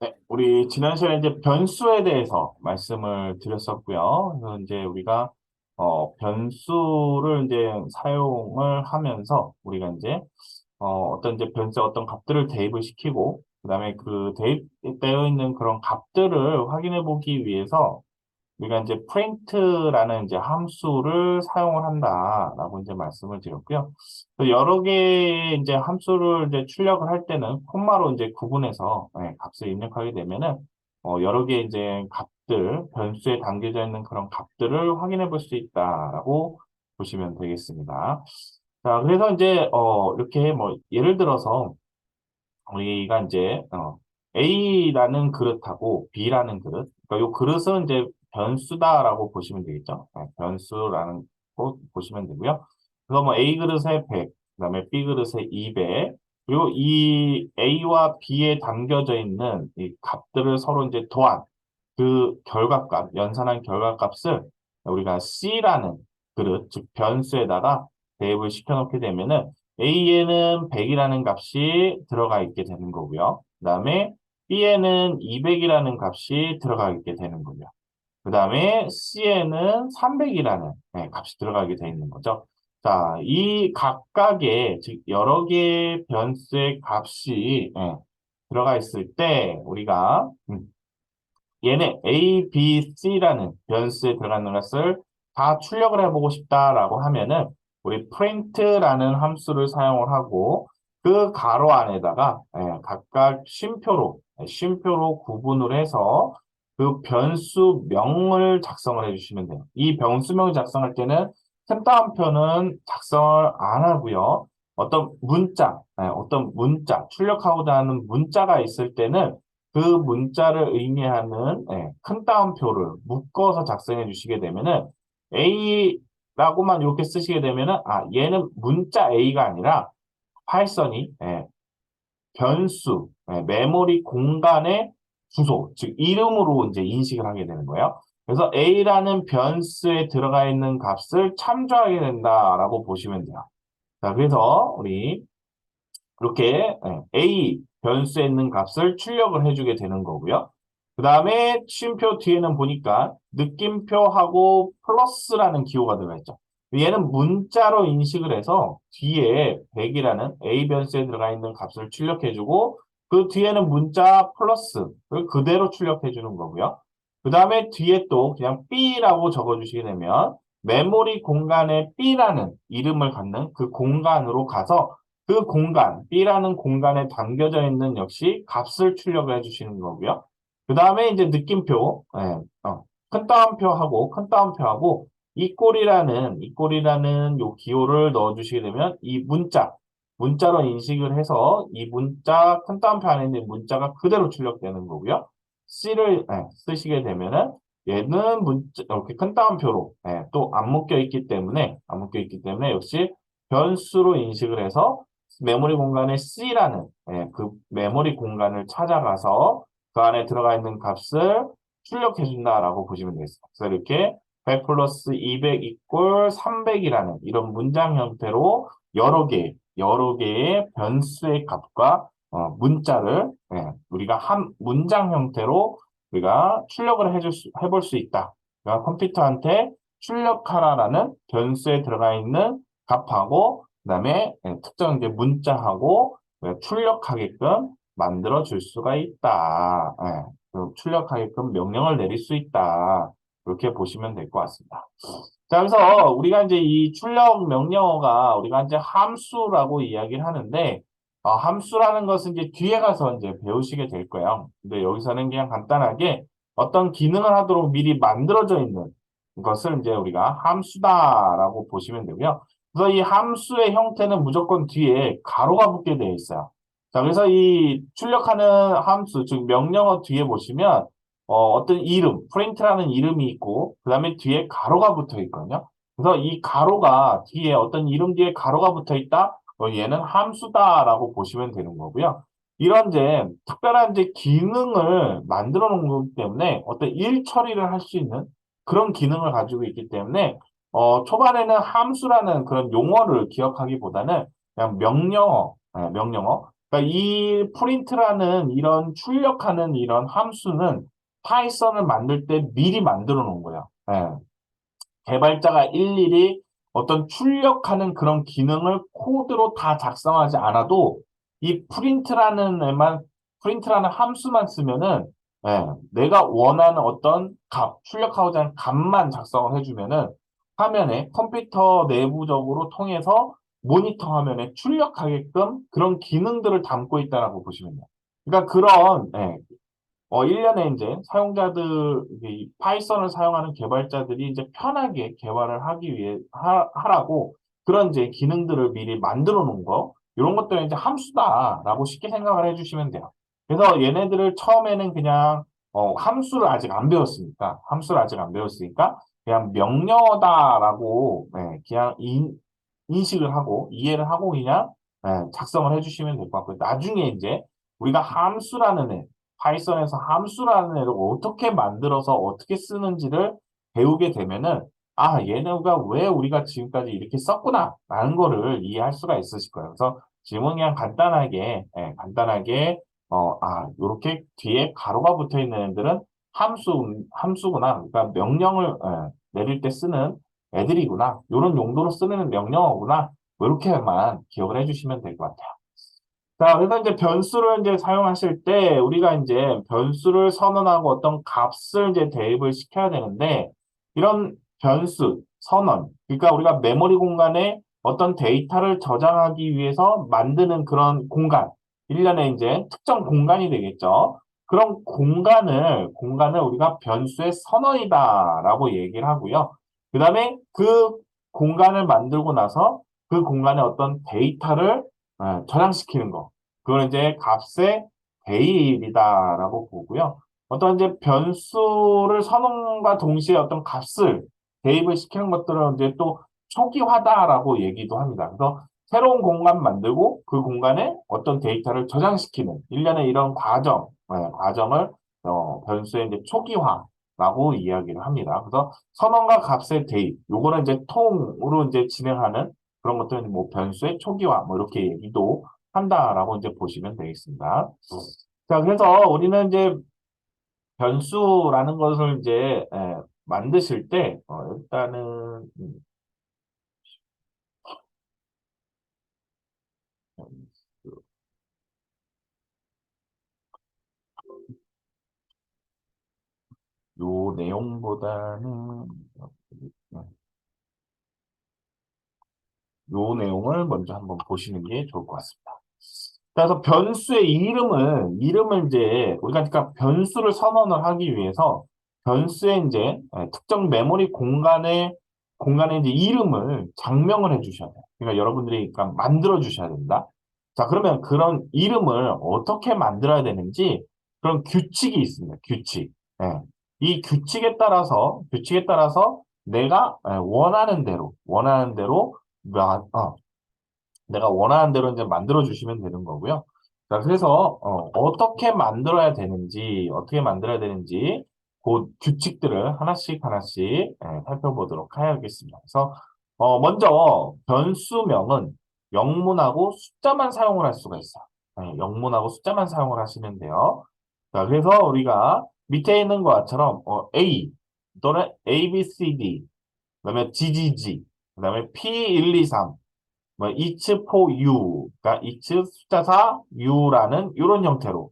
네, 우리 지난 시간에 이제 변수에 대해서 말씀을 드렸었고요. 그래서 이제 우리가 변수를 이제 사용을 하면서 우리가 이제 어떤 이제 변수에 어떤 값들을 대입을 시키고 그다음에 그 대입되어 있는 그런 값들을 확인해 보기 위해서 우리가 이제 print라는 이제 함수를 사용을 한다라고 이제 말씀을 드렸고요. 또 여러 개의 이제 함수를 이제 출력을 할 때는 콤마로 이제 구분해서 값을 입력하게 되면은 여러 개의 이제 값들, 변수에 담겨져 있는 그런 값들을 확인해 볼 수 있다라고 보시면 되겠습니다. 자, 그래서 이제 이렇게 뭐 예를 들어서 우리가 이제 A라는 그릇하고 B라는 그릇. 그러니까 요 그릇은 이제 변수다라고 보시면 되겠죠. 변수라는 거 보시면 되고요. 그래서 뭐 A 그릇에 100, 그다음에 B 그릇에 200. 그리고 이 A와 B에 담겨져 있는 이 값들을 서로 이제 더한 그 결과값, 연산한 결과값을 우리가 C라는 그릇, 즉 변수에다가 대입을 시켜놓게 되면은 A에는 100이라는 값이 들어가 있게 되는 거고요. 그 다음에 B에는 200이라는 값이 들어가 있게 되는 거고요. 그 다음에 C에는 300이라는 값이 들어가게 되어 있는 거죠. 자, 이 각각의, 즉, 여러 개의 변수의 값이 들어가 있을 때, 우리가, 얘네 A, B, C라는 변수에 들어가는 것을 다 출력을 해보고 싶다라고 하면은 우리 print라는 함수를 사용을 하고 그 가로 안에다가 각각 쉼표로 구분을 해서 그 변수명을 작성을 해주시면 돼요. 이 변수명 작성할 때는 큰 따옴표는 작성을 안 하고요. 어떤 문자, 출력하고자 하는 문자가 있을 때는 그 문자를 의미하는 큰 따옴표를 묶어서 작성해 주시게 되면은 A라고만 이렇게 쓰시게 되면은 얘는 문자 A가 아니라 파이썬이 변수, 메모리 공간의 주소, 즉 이름으로 이제 인식을 하게 되는 거예요. 그래서 A라는 변수에 들어가 있는 값을 참조하게 된다라고 보시면 돼요. 자, 그래서 우리 이렇게 A 변수에 있는 값을 출력을 해주게 되는 거고요. 그 다음에 쉼표 뒤에는 보니까 느낌표하고 플러스라는 기호가 들어가 있죠. 얘는 문자로 인식을 해서 뒤에 100이라는 A 변수에 들어가 있는 값을 출력해주고 그 뒤에는 문자 플러스를 그대로 출력해주는 거고요. 그 다음에 뒤에 또 그냥 B라고 적어주시게 되면 메모리 공간에 B라는 이름을 갖는 그 공간으로 가서 그 공간, B라는 공간에 담겨져 있는 역시 값을 출력을 해주시는 거고요. 그 다음에 이제 느낌표, 큰 따옴표하고, 이꼴이라는 요 기호를 넣어주시게 되면 이 문자로 인식을 해서 이 문자, 큰 따옴표 안에 있는 문자가 그대로 출력되는 거고요. C를 쓰시게 되면은 얘는 문자, 이렇게 큰 따옴표로 또 안 묶여 있기 때문에 역시 변수로 인식을 해서 메모리 공간에 C라는 그 메모리 공간을 찾아가서 그 안에 들어가 있는 값을 출력해 준다라고 보시면 되겠습니다. 그래서 이렇게 100 플러스 200 이꼴 300이라는 이런 문장 형태로 여러 개의 변수의 값과 문자를 우리가 한 문장 형태로 우리가 출력을 해볼 수 있다. 그러니까 컴퓨터한테 출력하라라는 변수에 들어가 있는 값하고 그다음에 특정 이제 문자하고 출력하게끔 만들어 줄 수가 있다. 그 출력하게끔 명령을 내릴 수 있다. 이렇게 보시면 될 것 같습니다. 자, 그래서 우리가 이제 이 출력 명령어가 우리가 이제 함수라고 이야기를 하는데, 함수라는 것은 이제 뒤에 가서 이제 배우시게 될 거예요. 근데 여기서는 그냥 간단하게 어떤 기능을 하도록 미리 만들어져 있는 것을 이제 우리가 함수다라고 보시면 되고요. 그래서 이 함수의 형태는 무조건 뒤에 가로가 붙게 되어 있어요. 자, 그래서 이 출력하는 함수, 즉 명령어 뒤에 보시면 어떤 이름, 프린트라는 이름이 있고, 그 다음에 뒤에 가로가 붙어 있거든요. 그래서 이 가로가 뒤에 어떤 이름 뒤에 가로가 붙어 있다? 얘는 함수다라고 보시면 되는 거고요. 이런 이제 특별한 이제 기능을 만들어 놓은 거기 때문에 어떤 일 처리를 할 수 있는 그런 기능을 가지고 있기 때문에 초반에는 함수라는 그런 용어를 기억하기보다는 그냥 명령어, 그러니까 이 프린트라는 이런 출력하는 이런 함수는 파이썬을 만들 때 미리 만들어 놓은 거야. 예. 개발자가 일일이 어떤 출력하는 그런 기능을 코드로 다 작성하지 않아도 이 프린트라는 함수만 쓰면은, 예, 내가 원하는 어떤 출력하고자 하는 값만 작성을 해주면은 화면에 컴퓨터 내부적으로 통해서 모니터 화면에 출력하게끔 그런 기능들을 담고 있다라고 보시면 돼요. 그러니까 그런, 1년에 이제 사용자들, 이 파이썬을 사용하는 개발자들이 이제 편하게 개발을 하기 위해, 하라고 그런 이제 기능들을 미리 만들어 놓은 거, 이런 것들은 이제 함수다라고 쉽게 생각을 해주시면 돼요. 그래서 얘네들을 처음에는 그냥, 함수를 아직 안 배웠으니까, 그냥 명령어다라고, 그냥 인식을 하고, 이해를 하고 그냥, 작성을 해주시면 될 것 같고요. 나중에 이제 우리가 파이썬에서 함수라는 애를 어떻게 만들어서 어떻게 쓰는지를 배우게 되면은, 아, 얘네가 왜 우리가 지금까지 이렇게 썼구나라는 거를 이해할 수가 있으실 거예요. 그래서 지금은 그냥 간단하게, 요렇게 뒤에 가로가 붙어 있는 애들은 함수구나. 그러니까 명령을, 내릴 때 쓰는 애들이구나. 이런 용도로 쓰는 명령어구나. 뭐 이렇게만 기억을 해주시면 될 것 같아요. 자, 그래서 이제 변수를 이제 사용하실 때 우리가 이제 변수를 선언하고 어떤 값을 이제 대입을 시켜야 되는데 이런 변수, 선언, 그러니까 우리가 메모리 공간에 어떤 데이터를 저장하기 위해서 만드는 그런 공간, 일련의 이제 특정 공간이 되겠죠. 그런 공간을 우리가 변수의 선언이다라고 얘기를 하고요. 그 다음에 그 공간을 만들고 나서 그 공간에 어떤 데이터를 저장시키는 거. 그걸 이제 값의 대입이다라고 보고요. 어떤 이제 변수를 선언과 동시에 어떤 값을 대입을 시키는 것들은 이제 또 초기화다라고 얘기도 합니다. 그래서 새로운 공간 만들고 그 공간에 어떤 데이터를 저장시키는 일련의 이런 과정을 변수의 이제 초기화라고 이야기를 합니다. 그래서 선언과 값의 대입, 요거는 이제 통으로 이제 진행하는 그런 것들은 뭐 변수의 초기화 뭐 이렇게 얘기도 한다라고 이제 보시면 되겠습니다. 자, 그래서 우리는 이제 변수라는 것을 이제 만드실 때 일단은 요 내용보다는 요 내용을 먼저 한번 보시는 게 좋을 것 같습니다. 그래서 변수의 이름을 이제, 우리가 그러니까 변수를 선언을 하기 위해서 변수의 이제 특정 메모리 공간에 이제 이름을 장명을 해 주셔야 돼요. 그러니까 여러분들이 그러니까 만들어 주셔야 된다. 자, 그러면 그런 이름을 어떻게 만들어야 되는지 그런 규칙이 있습니다. 규칙. 예. 이 규칙에 따라서 내가 원하는 대로, 내가 원하는 대로 이제 만들어 주시면 되는 거고요. 자, 그래서 어떻게 만들어야 되는지 그 규칙들을 하나씩 살펴보도록 하겠습니다. 그래서 먼저 변수명은 영문하고 숫자만 사용을 할 수가 있어요. 영문하고 숫자만 사용을 하시면 돼요. 자, 그래서 우리가 밑에 있는 것처럼 A 또는 A, B, C, D, 그다음에 GGG, 그다음에 P123, 뭐 each for you, 그러니까 each 숫자사 you라는 이런 형태로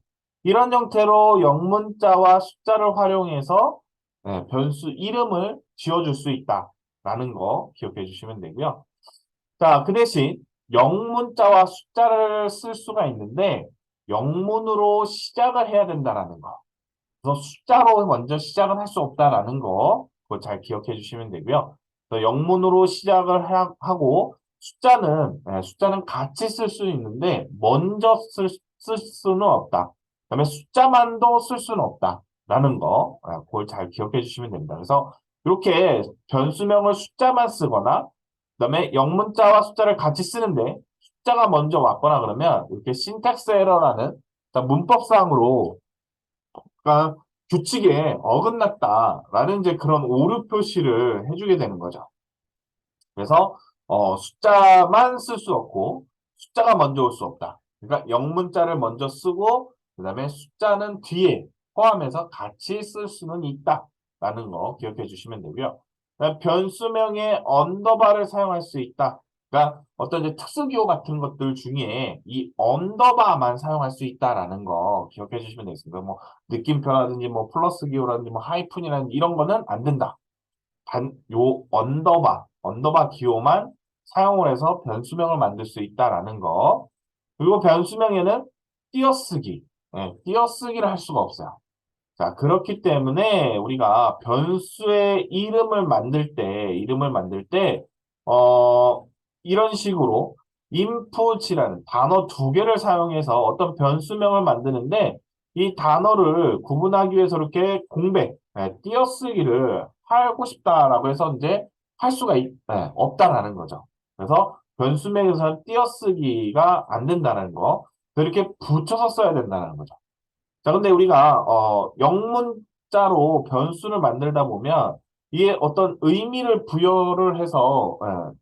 영문자와 숫자를 활용해서 변수 이름을 지어줄 수 있다라는 거 기억해 주시면 되고요. 자, 그 대신 영문자와 숫자를 쓸 수가 있는데 영문으로 시작을 해야 된다라는 거. 그래서 숫자로 먼저 시작은 할 수 없다라는 거, 그거 잘 기억해 주시면 되고요. 그래서 영문으로 시작을 하고, 숫자는 같이 쓸 수 있는데, 먼저 쓸 수는 없다. 그다음에 숫자만도 쓸 수는 없다라는 거, 그걸 잘 기억해 주시면 됩니다. 그래서 이렇게 변수명을 숫자만 쓰거나, 그다음에 영문자와 숫자를 같이 쓰는데, 숫자가 먼저 왔거나 그러면, 이렇게 신텍스 에러라는, 문법상으로 그러니까 규칙에 어긋났다라는 이제 그런 오류 표시를 해주게 되는 거죠. 그래서 숫자만 쓸 수 없고 숫자가 먼저 올 수 없다. 그러니까 영문자를 먼저 쓰고 그다음에 숫자는 뒤에 포함해서 같이 쓸 수는 있다라는 거 기억해 주시면 되고요. 그다음에 변수명에 언더바를 사용할 수 있다. 그러니까 어떤 이제 특수기호 같은 것들 중에 이 언더바만 사용할 수 있다라는 거 기억해 주시면 되겠습니다. 뭐 느낌표라든지 뭐 플러스 기호라든지 뭐 하이픈이라든지 이런 거는 안 된다. 요 언더바 기호만 사용을 해서 변수명을 만들 수 있다라는 거. 그리고 변수명에는 띄어쓰기, 띄어쓰기를 할 수가 없어요. 자, 그렇기 때문에 우리가 변수의 이름을 만들 때, 어, 이런 식으로 input이라는 단어 두 개를 사용해서 어떤 변수명을 만드는데 이 단어를 구분하기 위해서 이렇게 공백, 띄어쓰기를 하고 싶다라고 해서 이제 할 수가 없다라는 거죠. 그래서 변수명에서는 띄어쓰기가 안 된다는 거, 그렇게 붙여서 써야 된다는 거죠. 자, 근데 우리가 영문자로 변수를 만들다 보면 이게 어떤 의미를 부여를 해서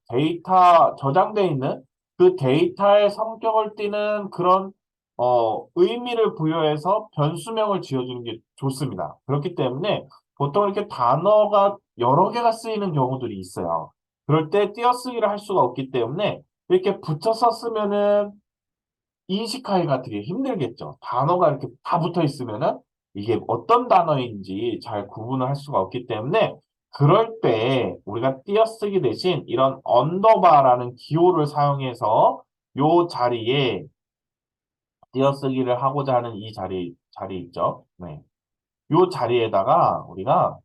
데이터 저장되어 있는 그 데이터의 성격을 띠는 그런 의미를 부여해서 변수명을 지어주는 게 좋습니다. 그렇기 때문에 보통 이렇게 단어가 여러 개가 쓰이는 경우들이 있어요. 그럴 때 띄어쓰기를 할 수가 없기 때문에 이렇게 붙여서 쓰면은 인식하기가 되게 힘들겠죠. 단어가 이렇게 다 붙어 있으면은 이게 어떤 단어인지 잘 구분을 할 수가 없기 때문에 그럴 때 우리가 띄어쓰기 대신 이런 언더바라는 기호를 사용해서 요 자리에 띄어쓰기를 하고자 하는 이 자리 있죠. 네. 요 자리에다가 우리가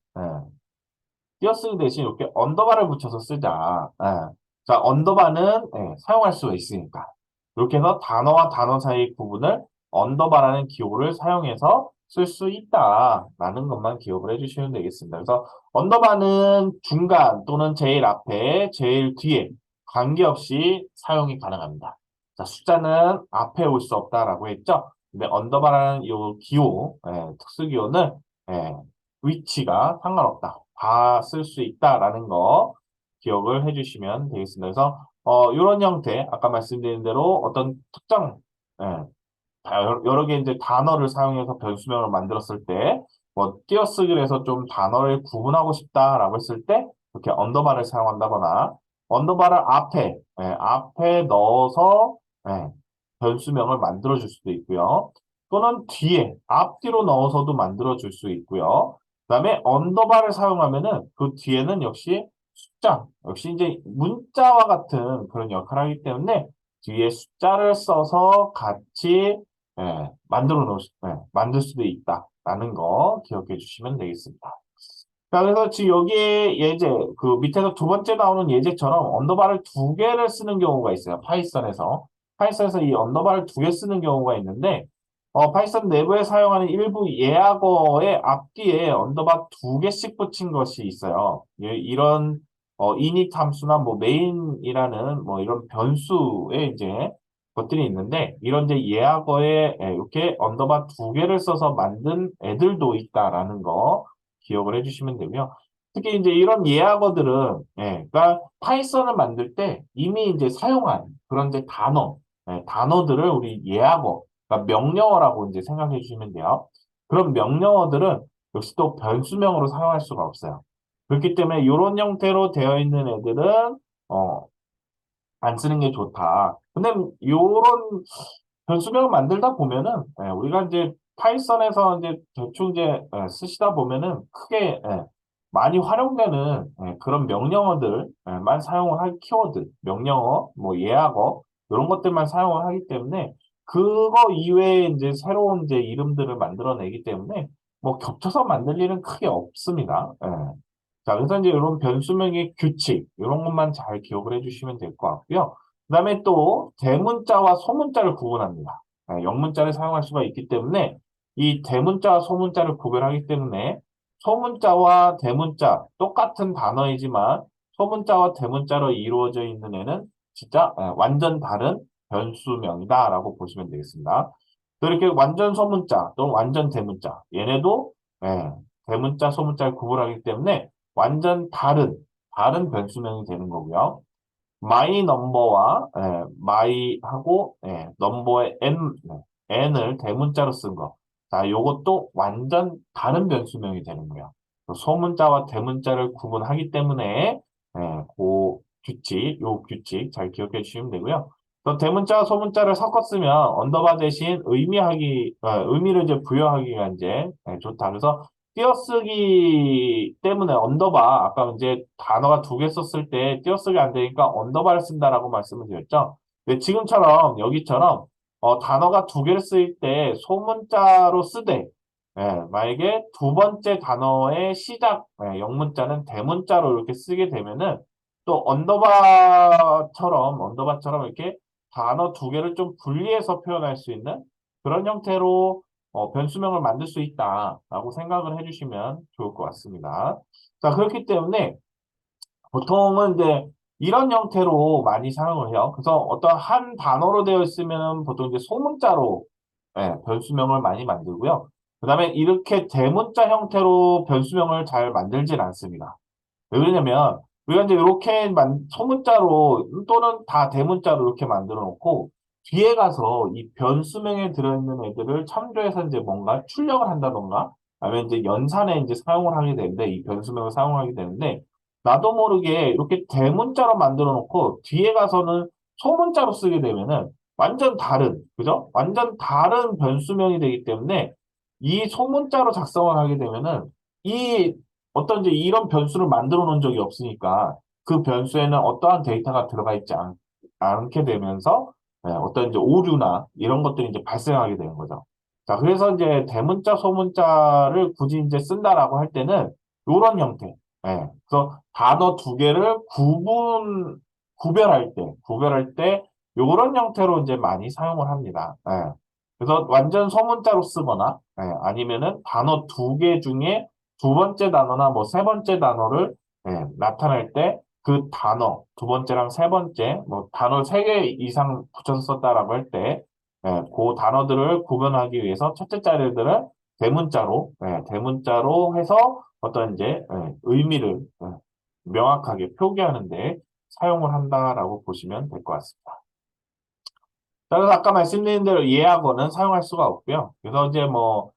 띄어쓰기 대신 이렇게 언더바를 붙여서 쓰자. 자, 언더바는 사용할 수가 있으니까. 이렇게 해서 단어와 단어 사이 구분을 언더바라는 기호를 사용해서 쓸 수 있다라는 것만 기억을 해주시면 되겠습니다. 그래서 언더바는 중간 또는 제일 앞에, 제일 뒤에 관계없이 사용이 가능합니다. 자, 숫자는 앞에 올 수 없다라고 했죠. 근데 언더바라는 이 기호, 특수 기호는 위치가 상관없다. 다 쓸 수 있다라는 거 기억을 해주시면 되겠습니다. 그래서 이런 형태, 아까 말씀드린 대로 어떤 특정 예, 여러 개 이제 단어를 사용해서 변수명을 만들었을 때, 뭐 띄어쓰기를 해서 좀 단어를 구분하고 싶다라고 했을 때 이렇게 언더바를 사용한다거나 언더바를 앞에 넣어서 예, 변수명을 만들어 줄 수도 있고요. 또는 뒤에 앞뒤로 넣어서도 만들어 줄 수 있고요. 그다음에 언더바를 사용하면은 그 뒤에는 역시 숫자, 역시 이제 문자와 같은 그런 역할을 하기 때문에 뒤에 숫자를 써서 같이 만들 수도 있다라는 거 기억해 주시면 되겠습니다. 자, 그래서 지금 여기에 예제, 그 밑에서 두 번째 나오는 예제처럼 언더바를 두 개를 쓰는 경우가 있어요. 파이썬에서. 파이썬에서 이 언더바를 두 개 쓰는 경우가 있는데, 파이썬 내부에 사용하는 일부 예약어의 앞뒤에 언더바 두 개씩 붙인 것이 있어요. 이런, init 함수나 뭐 main이라는 뭐 이런 변수의 이제 것들이 있는데, 이런 이제 예약어에 이렇게 언더바 두 개를 써서 만든 애들도 있다라는 거. 기억을 해주시면 되고요. 특히 이제 이런 예약어들은, 그러니까 파이썬을 만들 때 이미 이제 사용한 그런 이제 단어들을 우리 예약어, 그러니까 명령어라고 이제 생각해 주시면 돼요. 그런 명령어들은 역시 또 변수명으로 사용할 수가 없어요. 그렇기 때문에 이런 형태로 되어 있는 애들은, 어, 안 쓰는 게 좋다. 근데 요런 변수명을 만들다 보면은 우리가 이제 파이썬에서 이제 대충 이제 쓰시다 보면은 크게 많이 활용되는 그런 명령어들만 사용을 할 키워드, 명령어, 뭐 예약어 이런 것들만 사용을 하기 때문에 그거 이외에 이제 새로운 이제 이름들을 만들어내기 때문에 뭐 겹쳐서 만들 일은 크게 없습니다. 자, 그래서 이제 이런 변수명의 규칙 이런 것만 잘 기억을 해주시면 될 것 같고요. 그다음에 또 대문자와 소문자를 구분합니다. 영문자를 사용할 수가 있기 때문에 이 대문자와 소문자를 구별하기 때문에 소문자와 대문자 똑같은 단어이지만 소문자와 대문자로 이루어져 있는 애는 진짜 완전 다른 변수명이다라고 보시면 되겠습니다. 또 이렇게 완전 소문자 또 완전 대문자 얘네도 대문자, 소문자를 구분하기 때문에 완전 다른 변수명이 되는 거고요. my number와 my하고 넘버의 n을 대문자로 쓴 거. 자, 요것도 완전 다른 변수명이 되는 거예요. 소문자와 대문자를 구분하기 때문에 요 규칙 잘 기억해 주시면 되고요. 또 대문자와 소문자를 섞어 쓰면 언더바 대신 의미를 이제 부여하기가 이제 좋다. 그래서 띄어쓰기 때문에 언더바, 아까 이제 단어가 두 개 썼을 때 띄어쓰기 안 되니까 언더바를 쓴다라고 말씀을 드렸죠. 근데 지금처럼, 여기처럼, 단어가 두 개를 쓸 때 소문자로 쓰되, 만약에 두 번째 단어의 시작, 영문자는 대문자로 이렇게 쓰게 되면은 또 언더바처럼 이렇게 단어 두 개를 좀 분리해서 표현할 수 있는 그런 형태로 변수명을 만들 수 있다라고 생각을 해주시면 좋을 것 같습니다. 자, 그렇기 때문에 보통은 이제 이런 형태로 많이 사용을 해요. 그래서 어떤 한 단어로 되어 있으면 보통 이제 소문자로 변수명을 많이 만들고요. 그 다음에 이렇게 대문자 형태로 변수명을 잘 만들진 않습니다. 왜 그러냐면 우리가 이제 이렇게 소문자로 또는 다 대문자로 이렇게 만들어 놓고 뒤에 가서 이 변수명에 들어있는 애들을 참조해서 이제 뭔가 출력을 한다던가 아니면 이제 연산에 이제 사용을 하게 되는데 이 변수명을 사용하게 되는데 나도 모르게 이렇게 대문자로 만들어 놓고 뒤에 가서는 소문자로 쓰게 되면은 완전 다른, 그죠? 완전 다른 변수명이 되기 때문에 이 소문자로 작성을 하게 되면은 이 어떤 이제 이런 변수를 만들어 놓은 적이 없으니까 그 변수에는 어떠한 데이터가 들어가 있지 않게 되면서 어떤 이제 오류나 이런 것들이 이제 발생하게 되는 거죠. 자, 그래서 이제 대문자, 소문자를 굳이 이제 쓴다라고 할 때는 이런 형태. 그래서 단어 두 개를 구별할 때 요런 형태로 이제 많이 사용을 합니다. 그래서 완전 소문자로 쓰거나 아니면은 단어 두 개 중에 두 번째 단어나 뭐 세 번째 단어를 나타낼 때 그 단어 두 번째랑 세 번째 뭐 단어 세 개 이상 붙여서 썼다라고 할 때 그 단어들을 구분하기 위해서 첫째 자리들은 대문자로 해서 어떤 이제 의미를 명확하게 표기하는데 사용을 한다라고 보시면 될 것 같습니다. 자, 그래서 아까 말씀드린 대로 예약어는 사용할 수가 없고요. 그래서 이제 뭐,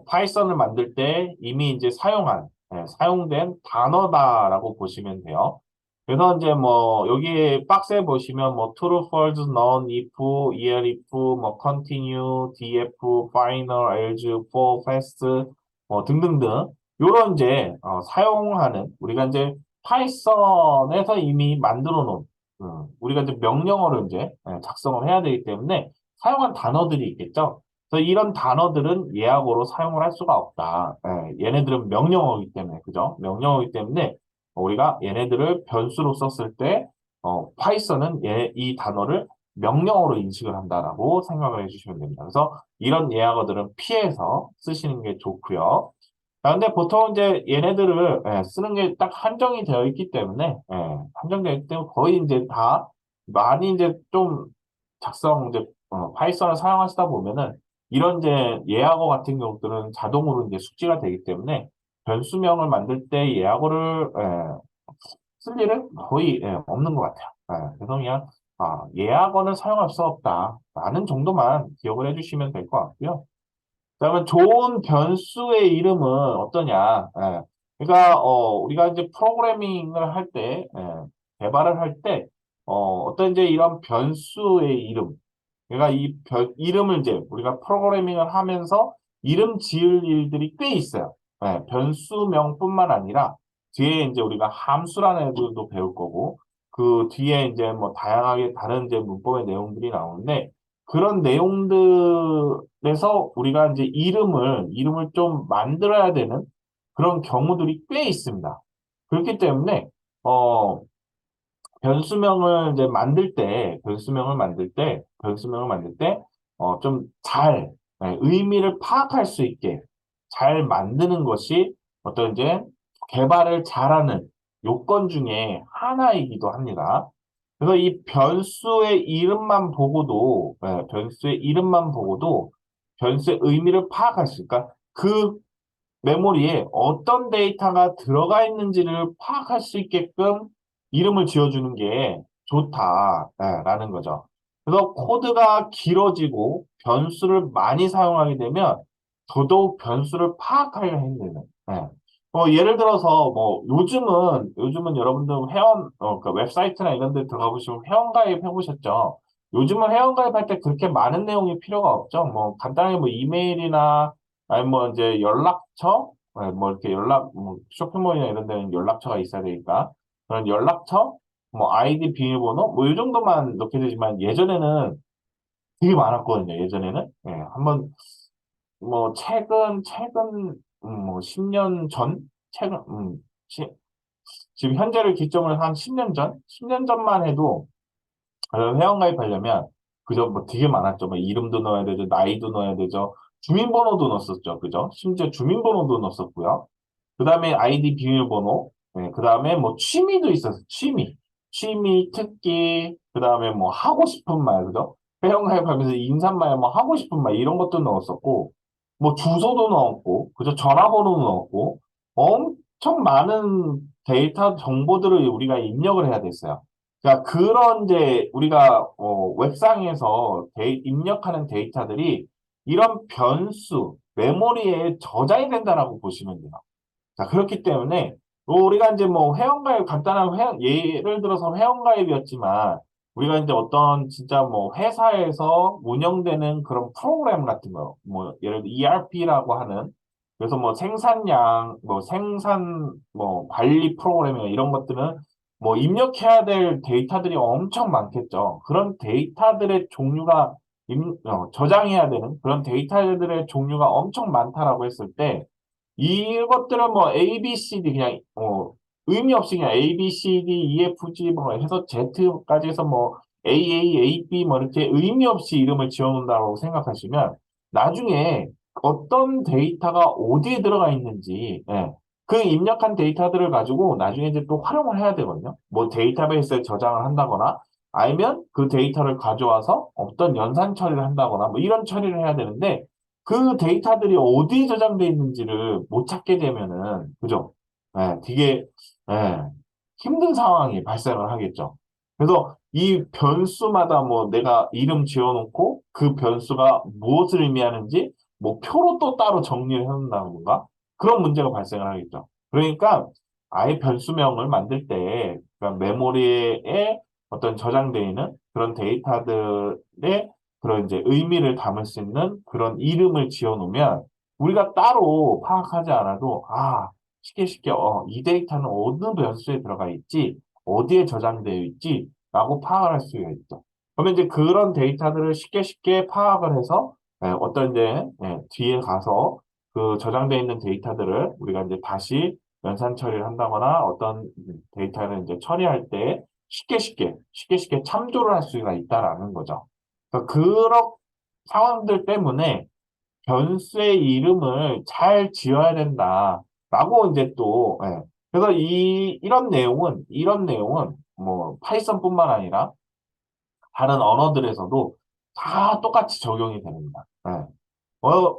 파이썬을 만들 때 이미 이제 사용된 단어다라고 보시면 돼요. 그래서 이제 뭐, 여기 박스에 보시면 뭐, true, false, none, if, elif, 뭐, continue, df, final, else, for, fast, 뭐, 등등등. 요런 이제, 우리가 이제 파이썬에서 이미 만들어 놓은 우리가 이제 명령어를 이제 작성을 해야 되기 때문에 사용한 단어들이 있겠죠. 그래서 이런 단어들은 예약어로 사용을 할 수가 없다. 얘네들은 명령어이기 때문에, 그죠? 명령어이기 때문에 우리가 얘네들을 변수로 썼을 때, 파이썬은 이 단어를 명령어로 인식을 한다라고 생각을 해주시면 됩니다. 그래서 이런 예약어들은 피해서 쓰시는 게 좋고요. 아, 근데 보통 이제 얘네들을 쓰는 게 딱 한정이 되어 있기 때문에 한정되어 있기 때문에 거의 이제 다 많이 이제 좀 이제 파이썬을 사용하시다 보면은 이런 이제 예약어 같은 경우들은 자동으로 이제 숙지가 되기 때문에 변수명을 만들 때 예약어를 쓸 일은 거의 없는 것 같아요. 그래서 그냥 예약어는 사용할 수 없다라는 정도만 기억을 해주시면 될 것 같고요. 그러면 좋은 변수의 이름은 어떠냐? 그러니까 우리가 이제 프로그래밍을 할 때, 개발을 할 때, 어떤 이제 이런 변수의 이름, 그러니까 이름을 이제 우리가 프로그래밍을 하면서 이름 지을 일들이 꽤 있어요. 변수명뿐만 아니라 뒤에 이제 우리가 함수라는 애들도 배울 거고, 그 뒤에 이제 뭐 다양하게 다른 이제 문법의 내용들이 나오는데, 그런 내용들에서 우리가 이제 이름을 좀 만들어야 되는 그런 경우들이 꽤 있습니다. 그렇기 때문에, 어, 변수명을 이제 변수명을 만들 때, 좀 의미를 파악할 수 있게 잘 만드는 것이 어떤 이제 개발을 잘하는 요건 중에 하나이기도 합니다. 그래서 이 변수의 이름만 보고도 변수의 의미를 파악할 수, 그러니까 그 메모리에 어떤 데이터가 들어가 있는지를 파악할 수 있게끔 이름을 지어주는 게 좋다, 예, 라는 거죠. 그래서 코드가 길어지고 변수를 많이 사용하게 되면 더더욱 변수를 파악하기가 힘드는. 예. 예를 들어서 요즘은 여러분들 그 웹사이트나 이런 데 들어가 보시면 회원가입 해보셨죠? 요즘은 회원가입할 때 그렇게 많은 내용이 필요가 없죠. 뭐 간단하게 뭐 이메일이나 아니 뭐 이제 연락처, 뭐 이렇게 뭐 쇼핑몰이나 이런 데는 연락처가 있어야 되니까 그런 연락처, 뭐 아이디 비밀번호 뭐 이 정도만 넣게 되지만 예전에는 되게 많았거든요. 예전에는 한번 뭐 뭐 10년 전 최근 시- 지금 현재를 기점으로 한 10년 전 10년 전만 해도 회원가입하려면 그저 뭐 되게 많았죠. 뭐 이름도 넣어야 되죠, 나이도 넣어야 되죠, 주민번호도 넣었었죠, 그죠? 심지어 주민번호도 넣었었고요. 그 다음에 아이디 비밀번호, 그 다음에 뭐 취미도 있었어. 취미, 특기, 그 다음에 뭐 하고 싶은 말, 그죠? 회원가입하면서 인사말, 뭐 하고 싶은 말 이런 것도 넣었었고, 뭐 주소도 넣었고, 그죠? 전화번호도 넣었고, 엄청 많은 데이터 정보들을 우리가 입력을 해야 됐어요. 그러니까 그런 이제 우리가 웹상에서 입력하는 데이터들이 이런 변수, 메모리에 저장이 된다라고 보시면 돼요. 자, 그렇기 때문에 우리가 이제 뭐 회원가입 간단한 예를 들어서 회원가입이었지만 우리가 이제 어떤 진짜 뭐 회사에서 운영되는 그런 프로그램 같은 거, 뭐 예를 들어 ERP라고 하는 그래서 뭐 생산량, 뭐 생산 뭐 관리 프로그램이나 이런 것들은 뭐 입력해야 될 데이터들이 엄청 많겠죠. 그런 데이터들의 종류가 저장해야 되는 그런 데이터들의 종류가 엄청 많다라고 했을 때 이것들은 뭐 A, B, C, D 그냥 의미 없이 그냥 A, B, C, D, E, F, G 뭐 해서 Z까지 해서 뭐 A, A, A, B 뭐 이렇게 의미 없이 이름을 지어놓는다고 생각하시면 나중에 어떤 데이터가 어디에 들어가 있는지 그 입력한 데이터들을 가지고 나중에 이제 또 활용을 해야 되거든요. 뭐 데이터베이스에 저장을 한다거나 아니면 그 데이터를 가져와서 어떤 연산 처리를 한다거나 뭐 이런 처리를 해야 되는데 그 데이터들이 어디에 저장돼 있는지를 못 찾게 되면은, 그죠? 되게, 예, 힘든 상황이 발생을 하겠죠. 그래서 이 변수마다 뭐 내가 이름 지어놓고 그 변수가 무엇을 의미하는지 뭐 표로 또 따로 정리를 해놓는다던가 그런 문제가 발생을 하겠죠. 그러니까 아예 변수명을 만들 때, 그러니까 메모리에 어떤 저장되어 있는 그런 데이터들의 그런 이제 의미를 담을 수 있는 그런 이름을 지어 놓으면 우리가 따로 파악하지 않아도 쉽게 이 데이터는 어느 변수에 들어가 있지 어디에 저장되어 있지라고 파악을 할 수가 있죠. 그러면 이제 그런 데이터들을 쉽게 파악을 해서 어떤 이제 뒤에 가서 그 저장되어 있는 데이터들을 우리가 이제 다시 연산 처리를 한다거나 어떤 데이터를 이제 처리할 때 쉽게 참조를 할 수가 있다라는 거죠. 그런 상황들 때문에 변수의 이름을 잘 지어야 된다라고 이제 또, 그래서 이런 내용은 뭐 파이썬뿐만 아니라 다른 언어들에서도 다 똑같이 적용이 됩니다.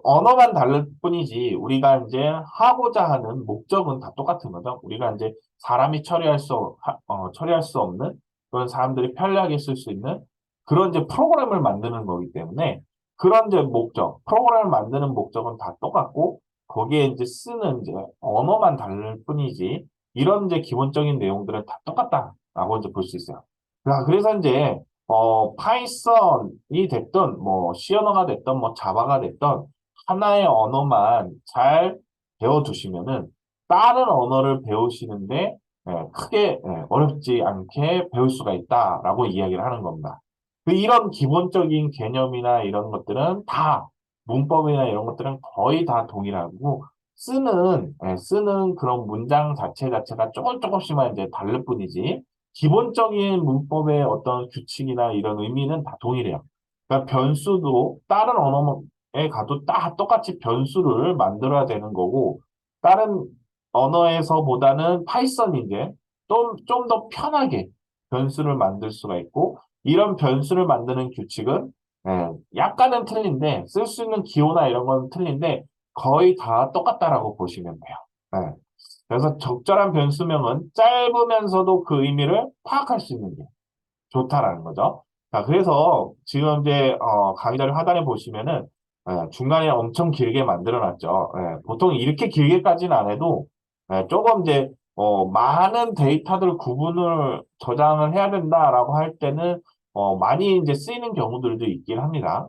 언어만 다를 뿐이지 우리가 이제 하고자 하는 목적은 다 똑같은 거죠. 우리가 이제 사람이 처리할 수 없는 그런 사람들이 편리하게 쓸 수 있는 그런 이제 프로그램을 만드는 거기 때문에 그런 이제 프로그램을 만드는 목적은 다 똑같고 거기에 이제 쓰는 이제 언어만 다를 뿐이지 이런 이제 기본적인 내용들은 다 똑같다라고 이제 볼 수 있어요. 자, 그래서 이제 파이썬이 됐든, 뭐, C 언어가 됐든, 뭐, 자바가 됐든, 하나의 언어만 잘 배워두시면은, 다른 언어를 배우시는데, 크게, 어렵지 않게 배울 수가 있다라고 이야기를 하는 겁니다. 이런 기본적인 개념이나 이런 것들은 다, 문법이나 이런 것들은 거의 다 동일하고, 쓰는 그런 문장 자체가 조금씩만 이제 다를 뿐이지, 기본적인 문법의 어떤 규칙이나 이런 의미는 다 동일해요. 그러니까 변수도 다른 언어에 가도 다 똑같이 변수를 만들어야 되는 거고, 다른 언어에서보다는 파이썬이 이제 좀 더 편하게 변수를 만들 수가 있고, 이런 변수를 만드는 규칙은 약간은 틀린데, 쓸 수 있는 기호나 이런 건 틀린데, 거의 다 똑같다라고 보시면 돼요. 예. 그래서 적절한 변수명은 짧으면서도 그 의미를 파악할 수 있는 게. 좋다라는 거죠. 자, 그래서 지금 이제 강의자를 하단에 보시면은 중간에 엄청 길게 만들어놨죠. 보통 이렇게 길게까지는 안 해도 조금 이제 많은 데이터들 구분을 저장을 해야 된다라고 할 때는 많이 이제 쓰이는 경우들도 있긴 합니다.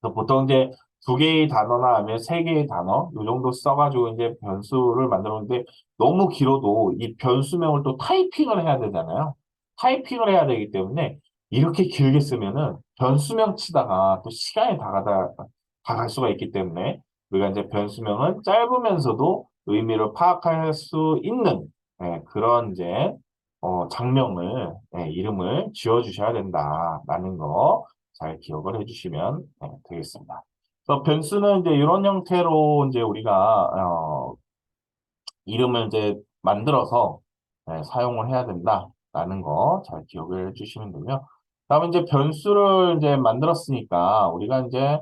그래서 보통 이제 두 개의 단어나 아니면 세 개의 단어, 요 정도 써가지고 이제 변수를 만들었는데 너무 길어도 이 변수명을 또 타이핑을 해야 되잖아요. 타이핑을 해야 되기 때문에 이렇게 길게 쓰면은 변수명 치다가 또 시간이 다 갈 수가 있기 때문에 우리가 이제 변수명은 짧으면서도 의미를 파악할 수 있는 그런 이제 장명을, 이름을 지어주셔야 된다라는 거 잘 기억을 해주시면 되겠습니다. 그래서 변수는 이제 이런 형태로 이제 우리가 이름을 이제 만들어서 사용을 해야 된다라는 거 잘 기억을 해주시면 되고요. 다음에 이제 변수를 이제 만들었으니까 우리가 이제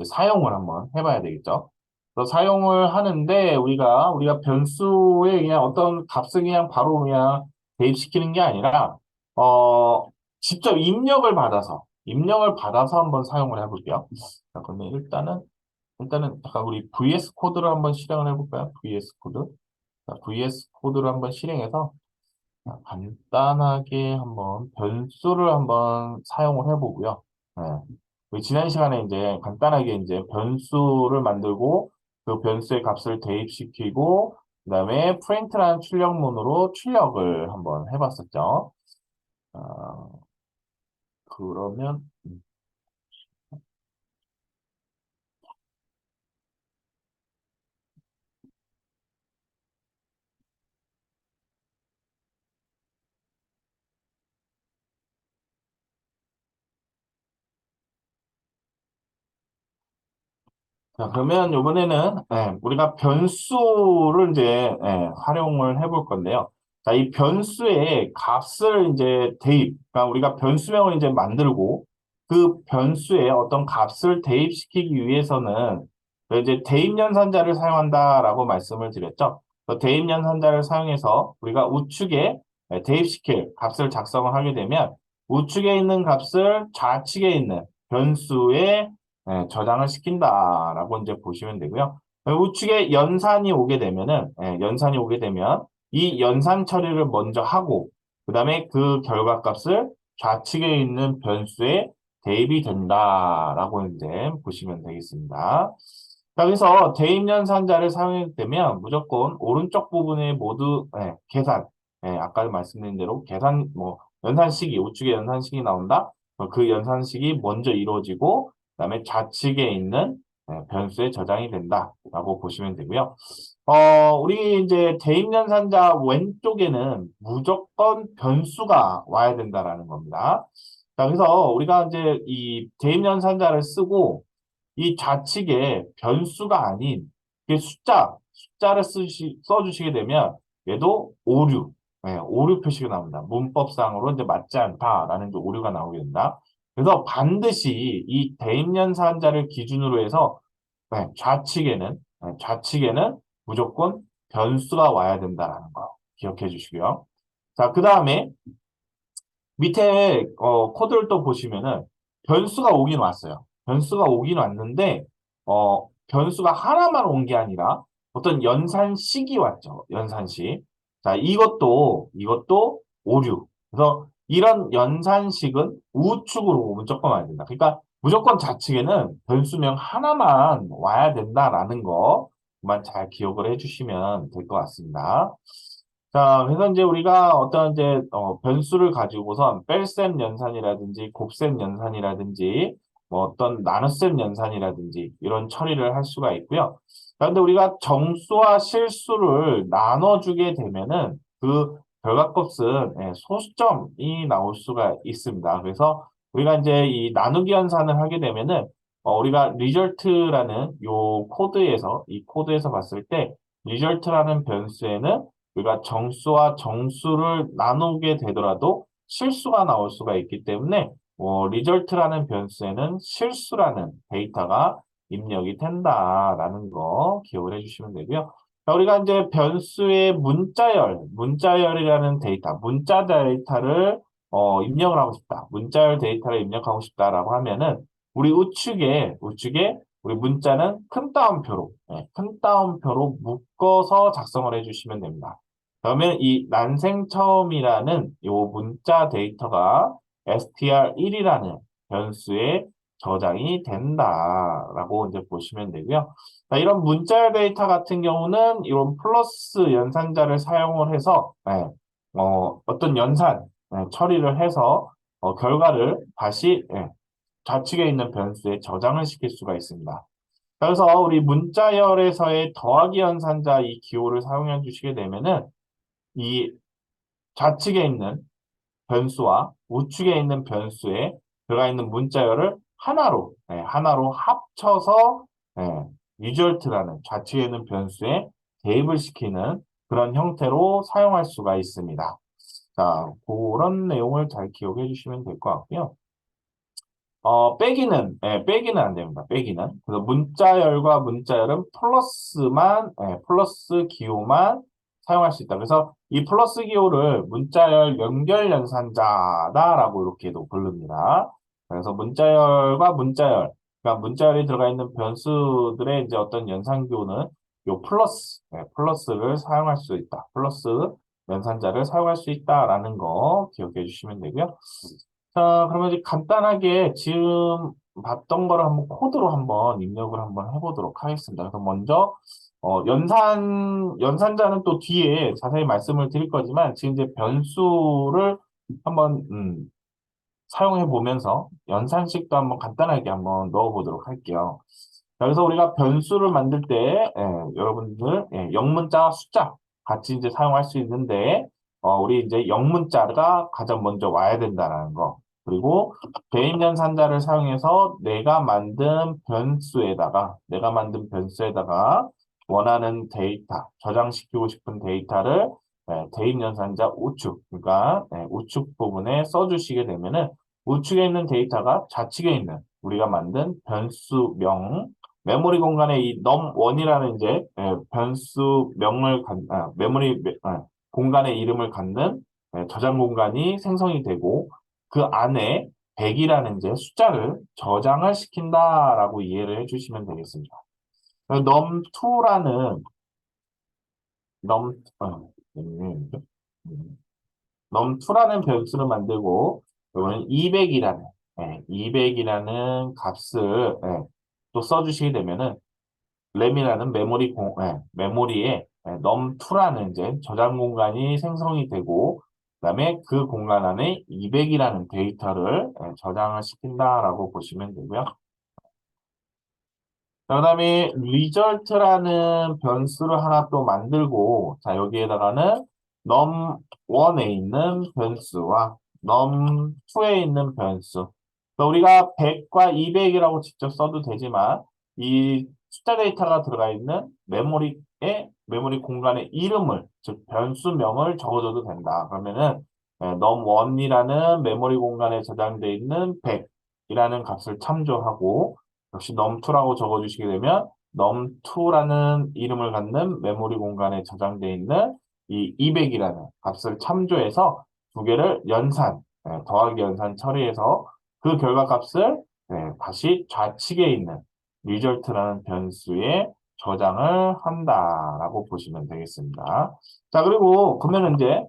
사용을 한번 해봐야 되겠죠. 그래서 사용을 하는데 우리가 변수에 그냥 어떤 값을 그냥 바로 그냥 대입시키는 게 아니라 어 직접 입력을 받아서 한번 사용을 해볼게요. 자, 그러면 일단은 잠깐 우리 VS 코드를 한번 실행을 해볼까요? VS 코드. 자, VS 코드를 한번 실행해서 간단하게 한번 변수를 한번 사용을 해보고요. 네. 우리 지난 시간에 이제 간단하게 이제 변수를 만들고 그 변수의 값을 대입시키고 그다음에 프린트라는 출력문으로 출력을 한번 해봤었죠. 아, 그러면 자, 그러면 이번에는 우리가 변수를 이제 활용을 해볼 건데요. 자, 이 변수의 값을 이제 그러니까 우리가 변수명을 이제 만들고 그 변수에 어떤 값을 대입시키기 위해서는 이제 대입연산자를 사용한다라고 말씀을 드렸죠. 그 대입연산자를 사용해서 우리가 우측에 대입시킬 값을 작성을 하게 되면 우측에 있는 값을 좌측에 있는 변수에 저장을 시킨다라고 이제 보시면 되고요. 우측에 연산이 오게 되면 이 연산 처리를 먼저 하고 그다음에 그 결과값을 좌측에 있는 변수에 대입이 된다라고 이제 보시면 되겠습니다. 자, 그래서 대입 연산자를 사용하게 되면 무조건 오른쪽 부분에 모두 계산, 아까 말씀드린 대로 계산 뭐 연산식이 우측에 연산식이 나온다. 그 연산식이 먼저 이루어지고 그다음에 좌측에 있는 변수에 저장이 된다라고 보시면 되고요. 우리 이제 대입연산자 왼쪽에는 무조건 변수가 와야 된다라는 겁니다. 자, 그래서 우리가 이제 이 대입연산자를 쓰고 이 좌측에 변수가 아닌 이게 숫자를 써주시게 되면 얘도 오류, 오류 표시가 나옵니다. 문법상으로 이제 맞지 않다라는 이제 오류가 나오게 된다. 그래서 반드시 이 대입연산자를 기준으로 해서 좌측에는 무조건 변수가 와야 된다라는 거 기억해 주시고요. 자, 그 다음에 밑에 코드를 또 보시면은 변수가 오긴 왔어요. 변수가 오긴 왔는데 변수가 하나만 온 게 아니라 어떤 연산식이 왔죠. 연산식. 자, 이것도 오류. 그래서 이런 연산식은 우측으로 무조건 와야 된다. 그러니까 무조건 좌측에는 변수명 하나만 와야 된다라는 거만 잘 기억을 해주시면 될 것 같습니다. 자, 그래서 이제 우리가 어떤 이제 변수를 가지고선 뺄셈 연산이라든지 곱셈 연산이라든지 뭐 어떤 나눗셈 연산이라든지 이런 처리를 할 수가 있고요. 그런데 우리가 정수와 실수를 나눠주게 되면은 그 결과값은 소수점이 나올 수가 있습니다. 그래서 우리가 이제 이 나누기 연산을 하게 되면은 우리가 리절트라는 이 코드에서 봤을 때 리절트라는 변수에는 우리가 정수와 정수를 나누게 되더라도 실수가 나올 수가 있기 때문에 리절트라는 변수에는 실수라는 데이터가 입력이 된다라는 거 기억을 해주시면 되고요. 자, 우리가 이제 변수의 문자열이라는 데이터, 문자 데이터를 입력을 하고 싶다. 문자열 데이터를 입력하고 싶다라고 하면은 우리 우측에 우리 문자는 큰 따옴표로, 큰 따옴표로 묶어서 작성을 해주시면 됩니다. 그러면 이 난생 처음이라는 이 문자 데이터가 str1이라는 변수에 저장이 된다라고 이제 보시면 되고요. 자, 이런 문자 데이터 같은 경우는 이런 플러스 연산자를 사용을 해서 어떤 처리를 해서 결과를 다시 좌측에 있는 변수에 저장을 시킬 수가 있습니다. 그래서 우리 문자열에서의 더하기 연산자 이 기호를 사용해 주시게 되면은 이 좌측에 있는 변수와 우측에 있는 변수에 들어가 있는 문자열을 하나로 합쳐서 리절트라는 좌측에 있는 변수에 대입을 시키는 그런 형태로 사용할 수가 있습니다. 자, 그런 내용을 잘 기억해 주시면 될 것 같고요. 빼기는 안 됩니다. 빼기는. 그래서 문자열과 문자열은 플러스 기호만 사용할 수 있다. 그래서 이 플러스 기호를 문자열 연결 연산자다라고 이렇게도 부릅니다. 그래서 문자열과 그러니까 문자열이 들어가 있는 변수들의 이제 어떤 연산 기호는 요 플러스를 사용할 수 있다. 플러스 연산자를 사용할 수 있다라는 거 기억해 주시면 되고요. 자, 그러면 이제 간단하게 지금 봤던 거를 한번 코드로 한번 입력을 한번 해보도록 하겠습니다. 그래서 먼저, 연산자는 또 뒤에 자세히 말씀을 드릴 거지만, 지금 이제 변수를 한번, 사용해 보면서 연산식도 한번 간단하게 한번 넣어 보도록 할게요. 자, 그래서 우리가 변수를 만들 때, 여러분들, 영문자와 숫자 같이 이제 사용할 수 있는데, 우리 이제 영문자가 가장 먼저 와야 된다는 거. 그리고 대입연산자를 사용해서 내가 만든 변수에다가 원하는 데이터, 저장시키고 싶은 데이터를 대입연산자 그러니까 우측 부분에 써주시게 되면은 우측에 있는 데이터가 좌측에 있는 우리가 만든 변수명, 메모리 공간에 이 num1이라는 이제 변수명을 공간의 이름을 갖는 저장 공간이 생성이 되고 그 안에 100이라는 이제 숫자를 저장을 시킨다라고 이해를 해주시면 되겠습니다. num2라는 num 음, num2라는 변수를 만들고 이거는 200이라는 값을 또 써주시게 되면은 램이라는 메모리에 num2라는 이제 저장 공간이 생성이 되고 그다음에 그 공간 안에 200이라는 데이터를 저장을 시킨다라고 보시면 되고요. 그다음에 result라는 변수를 하나 또 만들고 자 여기에다가는 num1에 있는 변수와 num2에 있는 변수 그러니까 우리가 100과 200이라고 직접 써도 되지만 이 숫자 데이터가 들어가 있는 메모리 공간의 이름을 즉 변수명을 적어줘도 된다. 그러면은 num1이라는 메모리 공간에 저장되어 있는 100이라는 값을 참조하고 역시 num2라고 적어주시게 되면 num2라는 이름을 갖는 메모리 공간에 저장되어 있는 이 200이라는 값을 참조해서 두 개를 더하기 연산 처리해서 그 결과값을 다시 좌측에 있는 result라는 변수에 저장을 한다라고 보시면 되겠습니다. 자, 그리고 그러면 이제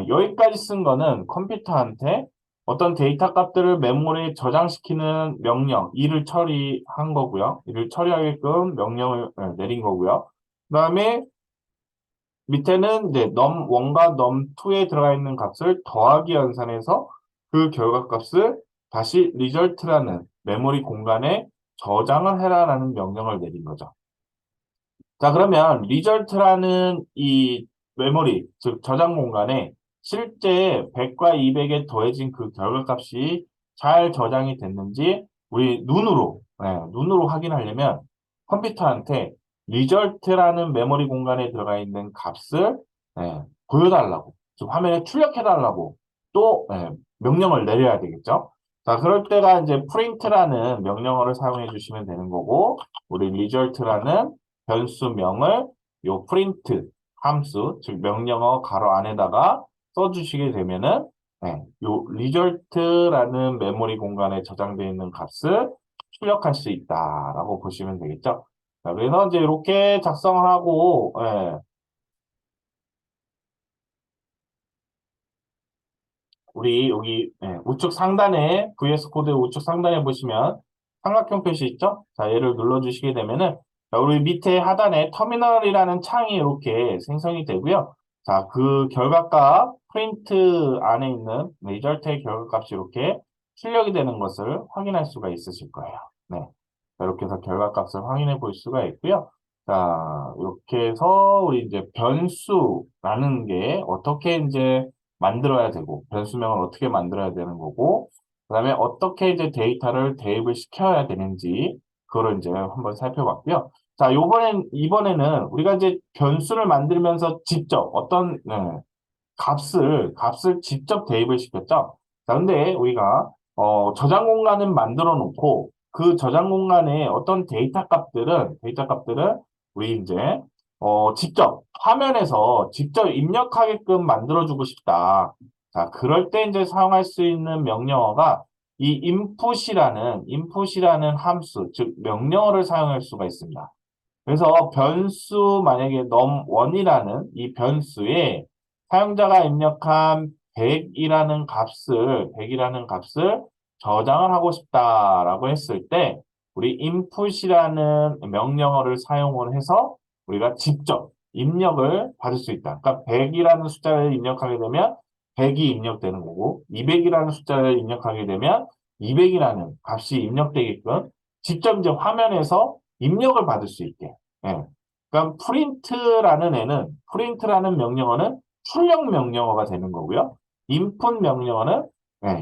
여기까지 쓴 거는 컴퓨터한테 어떤 데이터 값들을 메모리에 저장시키는 명령, 이를 처리한 거고요. 이를 처리하게끔 명령을 내린 거고요. 그 다음에 밑에는 이제 num1과 num2에 들어가 있는 값을 더하기 연산해서 그 결과값을 다시 result라는 메모리 공간에 저장을 해라라는 명령을 내린 거죠. 자, 그러면 result라는 이 메모리, 즉 저장 공간에 실제 100과 200에 더해진 그 결과값이 잘 저장이 됐는지 우리 눈으로 확인하려면 컴퓨터한테 result라는 메모리 공간에 들어가 있는 값을 보여달라고, 즉 화면에 출력해달라고 또 명령을 내려야 되겠죠. 자, 그럴 때가 이제 print라는 명령어를 사용해 주시면 되는 거고, 우리 result라는 변수명을 요 프린트 함수, 즉 명령어 가로 안에다가 써주시게 되면은 요 result라는 메모리 공간에 저장되어 있는 값을 출력할 수 있다라고 보시면 되겠죠. 자, 그래서 이제 이렇게 작성을 하고, 우리 여기 우측 상단에 VS 코드 우측 상단에 보시면 삼각형 표시 있죠? 자, 얘를 눌러주시게 되면은 자, 우리 밑에 하단에 터미널이라는 창이 이렇게 생성이 되고요. 자, 그 결과값 프린트 안에 있는 리절트의 결과값이 이렇게 출력이 되는 것을 확인할 수가 있으실 거예요. 네. 자, 이렇게 해서 결과값을 확인해 볼 수가 있고요. 자, 이렇게 해서 우리 이제 변수라는 게 어떻게 이제 만들어야 되고, 변수명을 어떻게 만들어야 되는 거고, 그 다음에 어떻게 이제 데이터를 대입을 시켜야 되는지, 그거를 이제 한번 살펴봤고요. 자, 이번에는 우리가 이제 변수를 만들면서 직접 어떤, 값을 직접 대입을 시켰죠. 자, 근데 우리가, 저장 공간은 만들어 놓고, 그 저장 공간에 어떤 데이터 값들은 우리 이제, 직접 화면에서 직접 입력하게끔 만들어주고 싶다. 자, 그럴 때 이제 사용할 수 있는 명령어가 이 input이라는 함수, 즉 명령어를 사용할 수가 있습니다. 그래서 변수 만약에 num1이라는 이 변수에 사용자가 입력한 100이라는 값을 저장을 하고 싶다라고 했을 때 우리 input이라는 명령어를 사용을 해서 우리가 직접 입력을 받을 수 있다. 그러니까 100이라는 숫자를 입력하게 되면 100이 입력되는 거고 200이라는 숫자를 입력하게 되면 200이라는 값이 입력되게끔 직접 이제 화면에서 입력을 받을 수 있게. 예. 그러니까 프린트라는 명령어는 출력 명령어가 되는 거고요. input 명령어는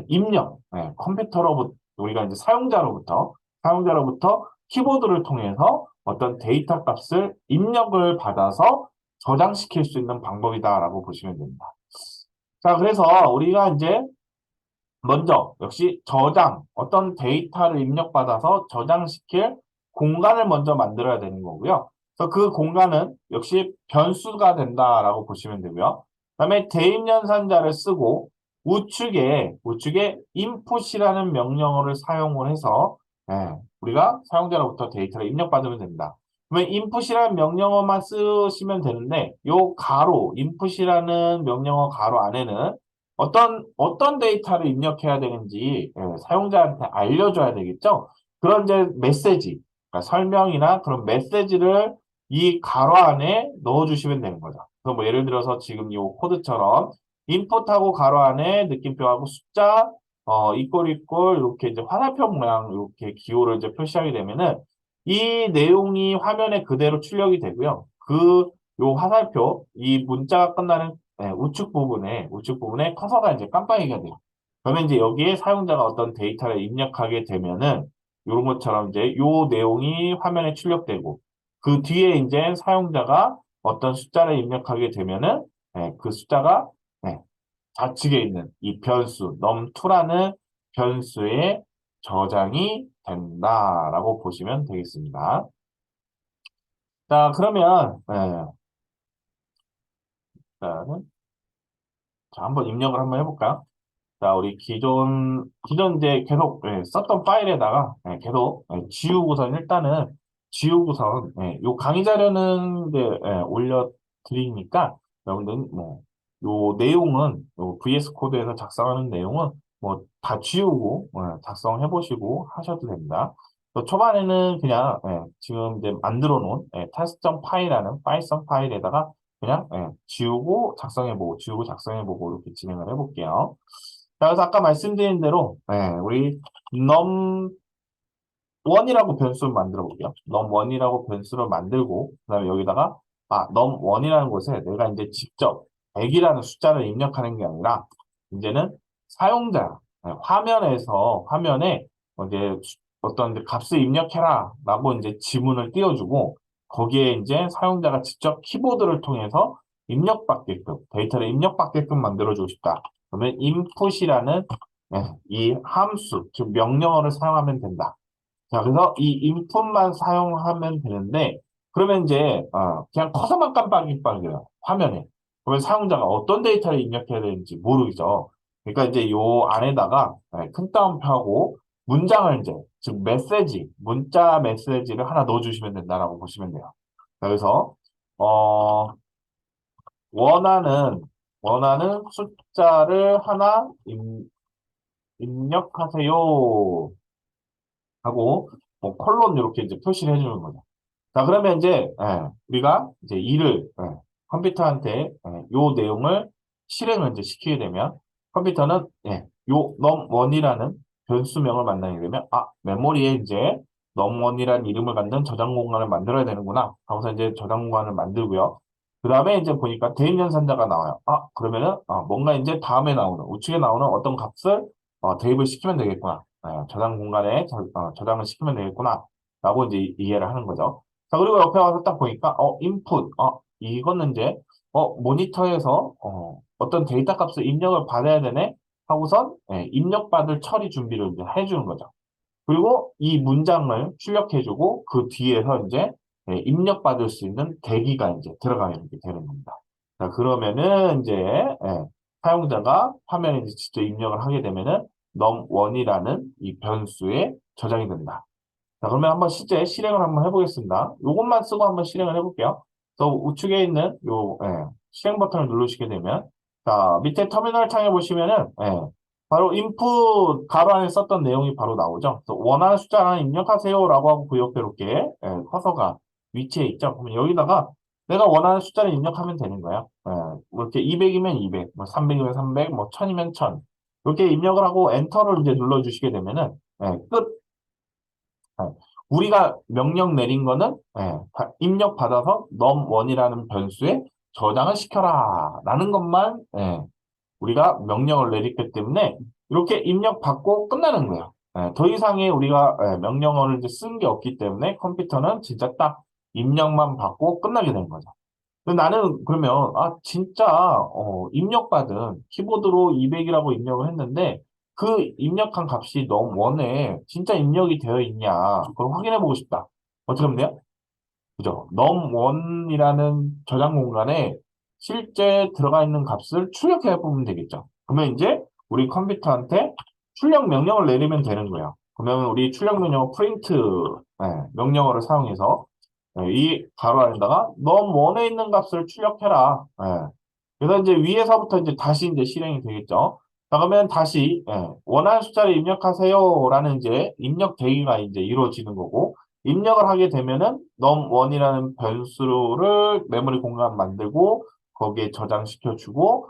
입력, 컴퓨터로부터 우리가 이제 사용자로부터 키보드를 통해서 어떤 데이터 값을 입력을 받아서 저장시킬 수 있는 방법이다라고 보시면 됩니다. 자, 그래서 우리가 이제 먼저 역시 어떤 데이터를 입력받아서 저장시킬 공간을 먼저 만들어야 되는 거고요. 그래서 그 공간은 역시 변수가 된다라고 보시면 되고요. 그다음에 대입 연산자를 쓰고 우측에 input이라는 명령어를 사용을 해서 우리가 사용자로부터 데이터를 입력받으면 됩니다. 그러면 input이라는 명령어만 쓰시면 되는데 요 input이라는 명령어 가로 안에는 어떤 데이터를 입력해야 되는지 사용자한테 알려줘야 되겠죠? 그런 이제 메시지, 그러니까 설명이나 그런 메시지를 이 가로 안에 넣어주시면 되는 거죠. 그럼 뭐 예를 들어서 지금 이 코드처럼 인풋하고 가로 안에 느낌표하고 숫자, 이꼴 이렇게 이제 화살표 모양 이렇게 기호를 이제 표시하게 되면은 이 내용이 화면에 그대로 출력이 되고요. 요 화살표, 이 문자가 끝나는 우측 부분에 커서가 이제 깜빡이가 돼요. 그러면 이제 여기에 사용자가 어떤 데이터를 입력하게 되면은 이런 것처럼 이제 요 내용이 화면에 출력되고 그 뒤에 이제 사용자가 어떤 숫자를 입력하게 되면은 그 숫자가 예, 좌측에 있는 이 변수 num2라는 변수에 저장이 된다라고 보시면 되겠습니다. 자, 그러면 일단은 자, 한번 입력을 한번 해볼까요? 자, 우리 기존 이제 계속 썼던 파일에다가 계속 지우고선 일단은 지우고선 요 강의 자료는 이제 올려드리니까 여러분들 뭐 요 내용은 요 VS 코드에서 작성하는 내용은 뭐 다 지우고 작성해 보시고 하셔도 됩니다. 또 초반에는 그냥 지금 이제 만들어 놓은 test.py라는 파이썬 파일에다가 그냥 지우고 작성해보고 이렇게 진행을 해볼게요. 자, 그래서 아까 말씀드린 대로 우리 num1이라고 변수를 만들어 볼게요. num1이라고 변수를 만들고 그다음에 여기다가 num1이라는 곳에 내가 이제 직접 100이라는 숫자를 입력하는 게 아니라 이제는 사용자 화면에 이제 어떤 이제 값을 입력해라라고 이제 지문을 띄워주고 거기에 이제 사용자가 직접 키보드를 통해서 데이터를 입력받게끔 만들어주고 싶다. 그러면 input이라는 이 함수, 즉 명령어를 사용하면 된다. 자, 그래서 이 input만 사용하면 되는데 그러면 이제 그냥 커서만 깜빡이요 화면에. 그러면 사용자가 어떤 데이터를 입력해야 되는지 모르죠. 그러니까 이제 요 안에다가 큰 따옴표하고 문장을 이제 즉 메시지, 문자 메시지를 하나 넣어주시면 된다라고 보시면 돼요. 그래서 어, 원하는 숫자를 하나 입력하세요 하고 뭐 콜론 이렇게 이제 표시를 해주는 거죠. 자, 그러면 이제, 우리가 이제 컴퓨터한테, 요 내용을 실행을 이제 시키게 되면, 컴퓨터는, 요 num1이라는 변수명을 만나게 되면, 메모리에 이제 num1이라는 이름을 갖는 저장 공간을 만들어야 되는구나. 하고서 이제 저장 공간을 만들고요. 그 다음에 이제 보니까 대입 연산자가 나와요. 그러면은, 뭔가 이제 다음에 나오는, 우측에 나오는 어떤 값을, 대입을 시키면 되겠구나. 저장 공간에 저장을 시키면 되겠구나. 라고 이제 이해를 하는 거죠. 자, 그리고 옆에 와서 딱 보니까, 인풋, 이거는 이제, 모니터에서, 어떤 데이터 값을 입력을 받아야 되네? 하고선, 입력받을 처리 준비를 이제 해주는 거죠. 그리고 이 문장을 출력해주고, 그 뒤에서 이제, 입력받을 수 있는 대기가 이제 들어가게 되는 겁니다. 자, 그러면은 이제, 사용자가 화면에 이제 직접 입력을 하게 되면은, num1이라는 이 변수에 저장이 된다. 자, 그러면 한번 실제 실행을 한번 해보겠습니다. 요것만 쓰고 한번 실행을 해볼게요. 또 우측에 있는 실행 버튼을 누르시게 되면, 자, 밑에 터미널 창에 보시면은, 바로 인풋 가로 안에 썼던 내용이 바로 나오죠. 그래서 원하는 숫자 하나 입력하세요라고 하고 그 옆에 이렇게 커서가 위치에 있죠. 그러면 여기다가 내가 원하는 숫자를 입력하면 되는 거예요. 뭐 이렇게 200이면 200, 뭐 300이면 300, 뭐 1000이면 1000. 이렇게 입력을 하고 엔터를 이제 눌러주시게 되면은, 끝. 네. 우리가 명령 내린 거는 입력 받아서 num1이라는 변수에 저장을 시켜라 라는 것만 우리가 명령을 내렸기 때문에 이렇게 입력 받고 끝나는 거예요. 더 이상의 우리가 명령어를 쓴 게 없기 때문에 컴퓨터는 진짜 딱 입력만 받고 끝나게 되는 거죠. 근데 나는 그러면 진짜 입력받은 키보드로 200이라고 입력을 했는데 그 입력한 값이 너무 원에 진짜 입력이 되어 있냐 그걸 확인해 보고 싶다. 어떻게 하면 돼요? 그죠? num1이라는 저장 공간에 실제 들어가 있는 값을 출력해 보면 되겠죠. 그러면 이제 우리 컴퓨터한테 출력 명령을 내리면 되는 거예요. 그러면 우리 출력 명령 프린트 명령어를 사용해서 이 가로 안에다가 num1에 있는 값을 출력해라. 그래서 이제 위에서부터 이제 다시 이제 실행이 되겠죠. 자, 그러면 다시 원하는 숫자를 입력하세요라는 이제 입력 대기가 이제 이루어지는 거고 입력을 하게 되면은 num1이라는 변수를 메모리 공간 만들고 거기에 저장시켜주고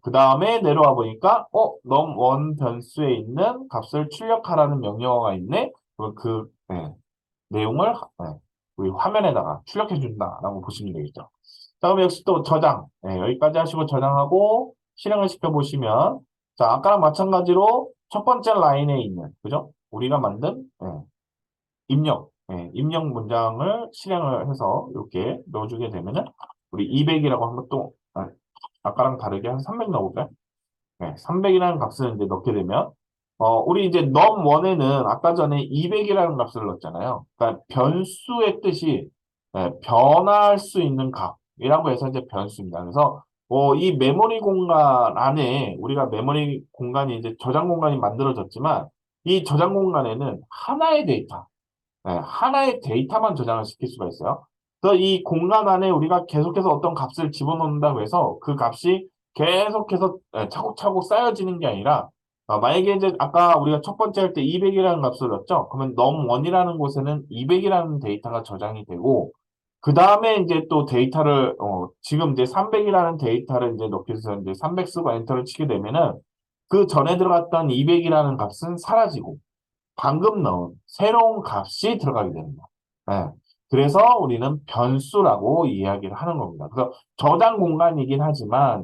그 다음에 내려와 보니까 num1 변수에 있는 값을 출력하라는 명령어가 있네. 그럼 그 내용을 우리 화면에다가 출력해 준다라고 보시면 되겠죠. 자, 그럼 역시 또 저장. 여기까지 하시고 저장하고 실행을 시켜 보시면 자, 아까랑 마찬가지로 첫 번째 라인에 있는 그죠? 우리가 만든 입력 문장을 실행을 해서 이렇게 넣어주게 되면은 우리 200이라고 한번 또 아까랑 다르게 한 300 넣어볼까요? 300이라는 값을 이제 넣게 되면 우리 이제 num1에는 아까 전에 200이라는 값을 넣었잖아요. 그러니까 변수의 뜻이 변할 수 있는 값이라고 해서 이제 변수입니다. 그래서 이 메모리 공간 안에 우리가 메모리 공간이 이제 저장 공간이 만들어졌지만 이 저장 공간에는 하나의 데이터만 저장을 시킬 수가 있어요. 그래서 이 공간 안에 우리가 계속해서 어떤 값을 집어넣는다고 해서 그 값이 계속해서 차곡차곡 쌓여지는 게 아니라 만약에 이제 아까 우리가 첫 번째 할 때 200이라는 값을 넣었죠. 그러면 num1이라는 곳에는 200이라는 데이터가 저장이 되고 그 다음에 이제 또 데이터를 지금 이제 300이라는 데이터를 이제 넣기 위해서 이제 300 쓰고 엔터를 치게 되면은 그 전에 들어갔던 200이라는 값은 사라지고 방금 넣은 새로운 값이 들어가게 됩니다. 예. 그래서 우리는 변수라고 이야기를 하는 겁니다. 그래서 저장 공간이긴 하지만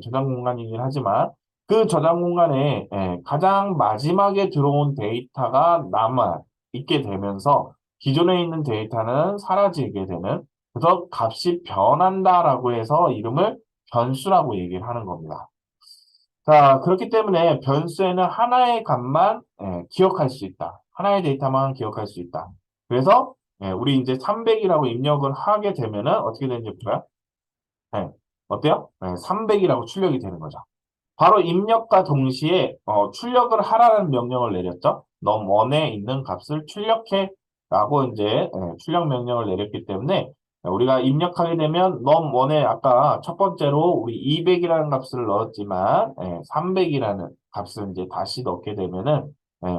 그 저장 공간에 가장 마지막에 들어온 데이터가 남아 있게 되면서 기존에 있는 데이터는 사라지게 되는 그래서 값이 변한다라고 해서 이름을 변수라고 얘기를 하는 겁니다. 자, 그렇기 때문에 변수에는 하나의 값만 기억할 수 있다. 하나의 데이터만 기억할 수 있다. 그래서 예, 우리 이제 300이라고 입력을 하게 되면은 어떻게 되는지 볼까요? 예, 어때요? 예, 300이라고 출력이 되는 거죠. 바로 입력과 동시에 출력을 하라는 명령을 내렸죠. num1에 있는 값을 출력해라고 이제 출력 명령을 내렸기 때문에 우리가 입력하게 되면 num1에 아까 첫 번째로 우리 200이라는 값을 넣었지만 300이라는 값을 이제 다시 넣게 되면은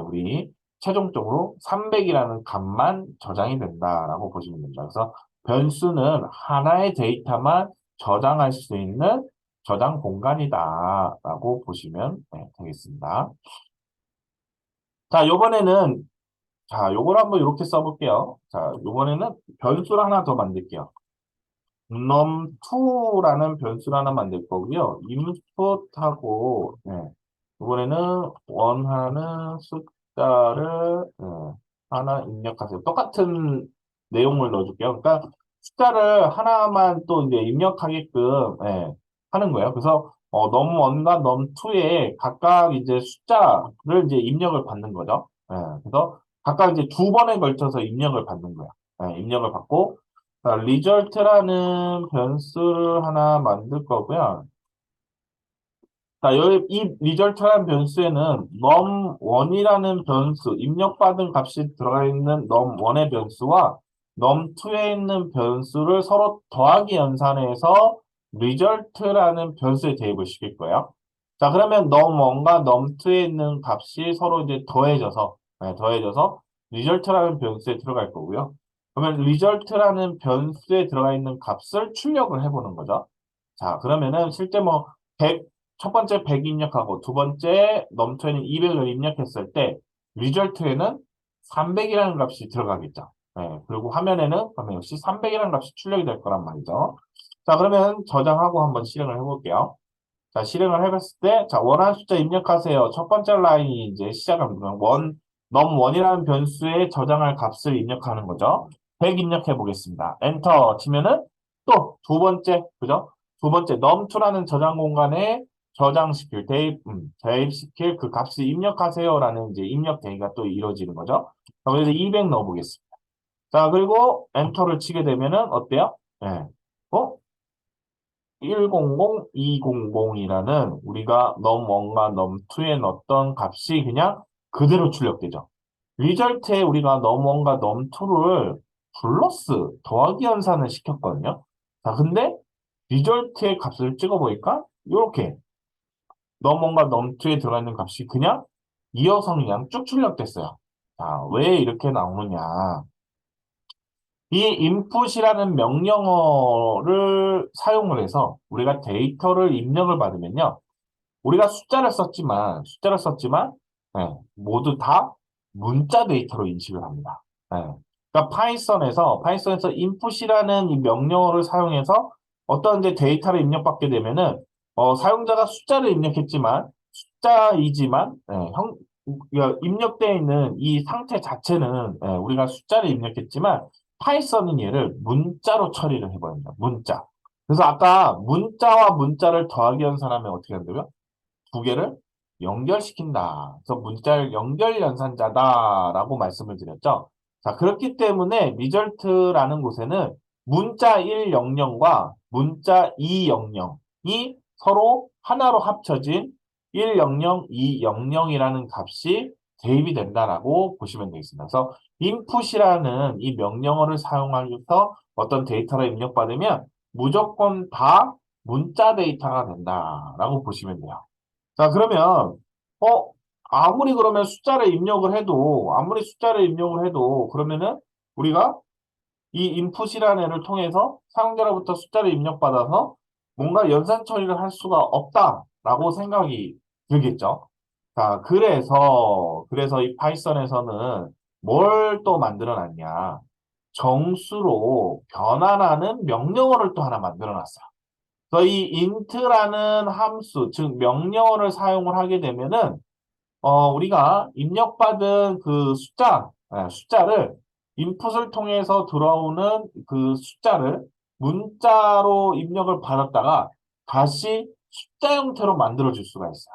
우리 최종적으로 300이라는 값만 저장이 된다라고 보시면 됩니다. 그래서 변수는 하나의 데이터만 저장할 수 있는 저장 공간이다라고 보시면 되겠습니다. 자, 요걸 한번 이렇게 써볼게요. 자, 요번에는 변수를 하나 더 만들게요. num2라는 변수를 하나 만들 거고요. input하고, 이번에는 원하는 숫자를, 하나 입력하세요. 똑같은 내용을 넣어줄게요. 그러니까 숫자를 하나만 또 이제 입력하게끔, 하는 거예요. 그래서, num1과 num2에 각각 이제 숫자를 이제 입력을 받는 거죠. 그래서 각각 이제 두 번에 걸쳐서 입력을 받는 거예요. 입력을 받고, 자, result라는 변수를 하나 만들 거고요. 자, 여기 이 result라는 변수에는 num1이라는 변수, 입력받은 값이 들어가 있는 num1의 변수와 num2에 있는 변수를 서로 더하기 연산해서 result라는 변수에 대입을 시킬 거예요. 자, 그러면 num1과 num2에 있는 값이 서로 이제 더해져서 result라는 변수에 들어갈 거고요. 그러면 result라는 변수에 들어가 있는 값을 출력을 해보는 거죠. 자, 그러면은 실제 뭐 100, 첫 번째 100 입력하고 두 번째 넘트에는 200을 입력했을 때 result에는 300이라는 값이 들어가겠죠. 그리고 화면에는 그러면 역시 300이라는 값이 출력이 될 거란 말이죠. 자, 그러면 저장하고 한번 실행을 해볼게요. 자, 실행을 해봤을 때, 자, 원하는 숫자 입력하세요. 첫 번째 라인이 이제 시작합니다. num1이라는 변수에 저장할 값을 입력하는 거죠. 100 입력해 보겠습니다. 엔터 치면은 또 두 번째, 그죠? 두 번째 num2라는 저장 공간에 대입시킬 그 값을 입력하세요라는 이제 입력 대기가 또 이루어지는 거죠. 자, 그래서 200 넣어보겠습니다. 자, 그리고 엔터를 치게 되면은 어때요? 예. 어? 100, 200이라는 우리가 num1과 num2에 넣었던 값이 그냥 그대로 출력되죠. 리절트에 우리가 num1과 num2를 플러스 더하기 연산을 시켰거든요. 자, 근데 리절트의 값을 찍어보니까 이렇게 num1과 num2에 들어가 있는 값이 그냥 이어서 그냥 쭉 출력됐어요. 자, 왜 이렇게 나오느냐. 이 input이라는 명령어를 사용을 해서 우리가 데이터를 입력을 받으면요. 우리가 숫자를 썼지만, 모두 다 문자 데이터로 인식을 합니다. 그러니까 파이썬에서 input이라는 이 명령어를 사용해서 어떤 이제 데이터를 입력받게 되면은, 사용자가 숫자를 입력했지만, 숫자이지만, 입력되어 있는 이 상태 자체는, 우리가 숫자를 입력했지만, 파이썬은 얘를 문자로 처리를 해버립니다. 문자. 그래서 아까 문자와 문자를 더하기 연산하면 어떻게 한다고요? 두 개를 연결시킨다. 그래서 문자를 연결 연산자다라고 말씀을 드렸죠. 자, 그렇기 때문에 리절트라는 곳에는 문자 100과 문자 200이 서로 하나로 합쳐진 100, 200이라는 값이 대입이 된다라고 보시면 되겠습니다. 그래서 input이라는 이 명령어를 사용하면서 어떤 데이터를 입력받으면 무조건 다 문자 데이터가 된다라고 보시면 돼요. 자, 그러면, 어, 아무리 숫자를 입력을 해도, 그러면은, 우리가 이 인풋이라는 애를 통해서 사용자로부터 숫자를 입력받아서 뭔가 연산 처리를 할 수가 없다라고 생각이 들겠죠. 자, 그래서 이 파이썬에서는 뭘 또 만들어 놨냐. 정수로 변환하는 명령어를 또 하나 만들어 놨어요. 그래서 이 int라는 함수, 즉 명령어를 사용을 하게 되면은 우리가 입력받은 그 숫자를 인풋을 통해서 들어오는 그 숫자를 문자로 입력을 받았다가 다시 숫자 형태로 만들어 줄 수가 있어요.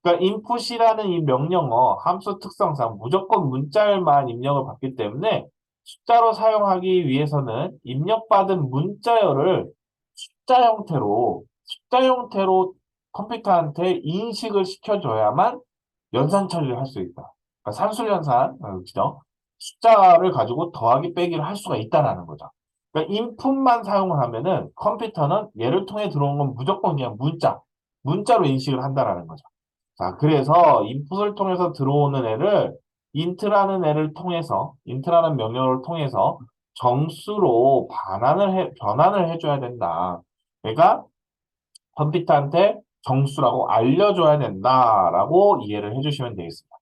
그러니까 input이라는 이 명령어 함수 특성상 무조건 문자만 입력을 받기 때문에 숫자로 사용하기 위해서는 입력받은 문자열을 숫자 형태로 컴퓨터한테 인식을 시켜줘야만 연산 처리를 할 수 있다. 그러니까 산술연산, 그죠? 숫자를 가지고 더하기 빼기를 할 수가 있다라는 거죠. 그러니까 인풋만 사용을 하면은 컴퓨터는 얘를 통해 들어온 건 무조건 그냥 문자로 인식을 한다라는 거죠. 자, 그래서 인풋을 통해서 들어오는 애를 인트라는 명령어를 통해서 정수로 변환을 해줘야 된다. 그러니까 컴퓨터한테 정수라고 알려줘야 된다라고 이해를 해주시면 되겠습니다.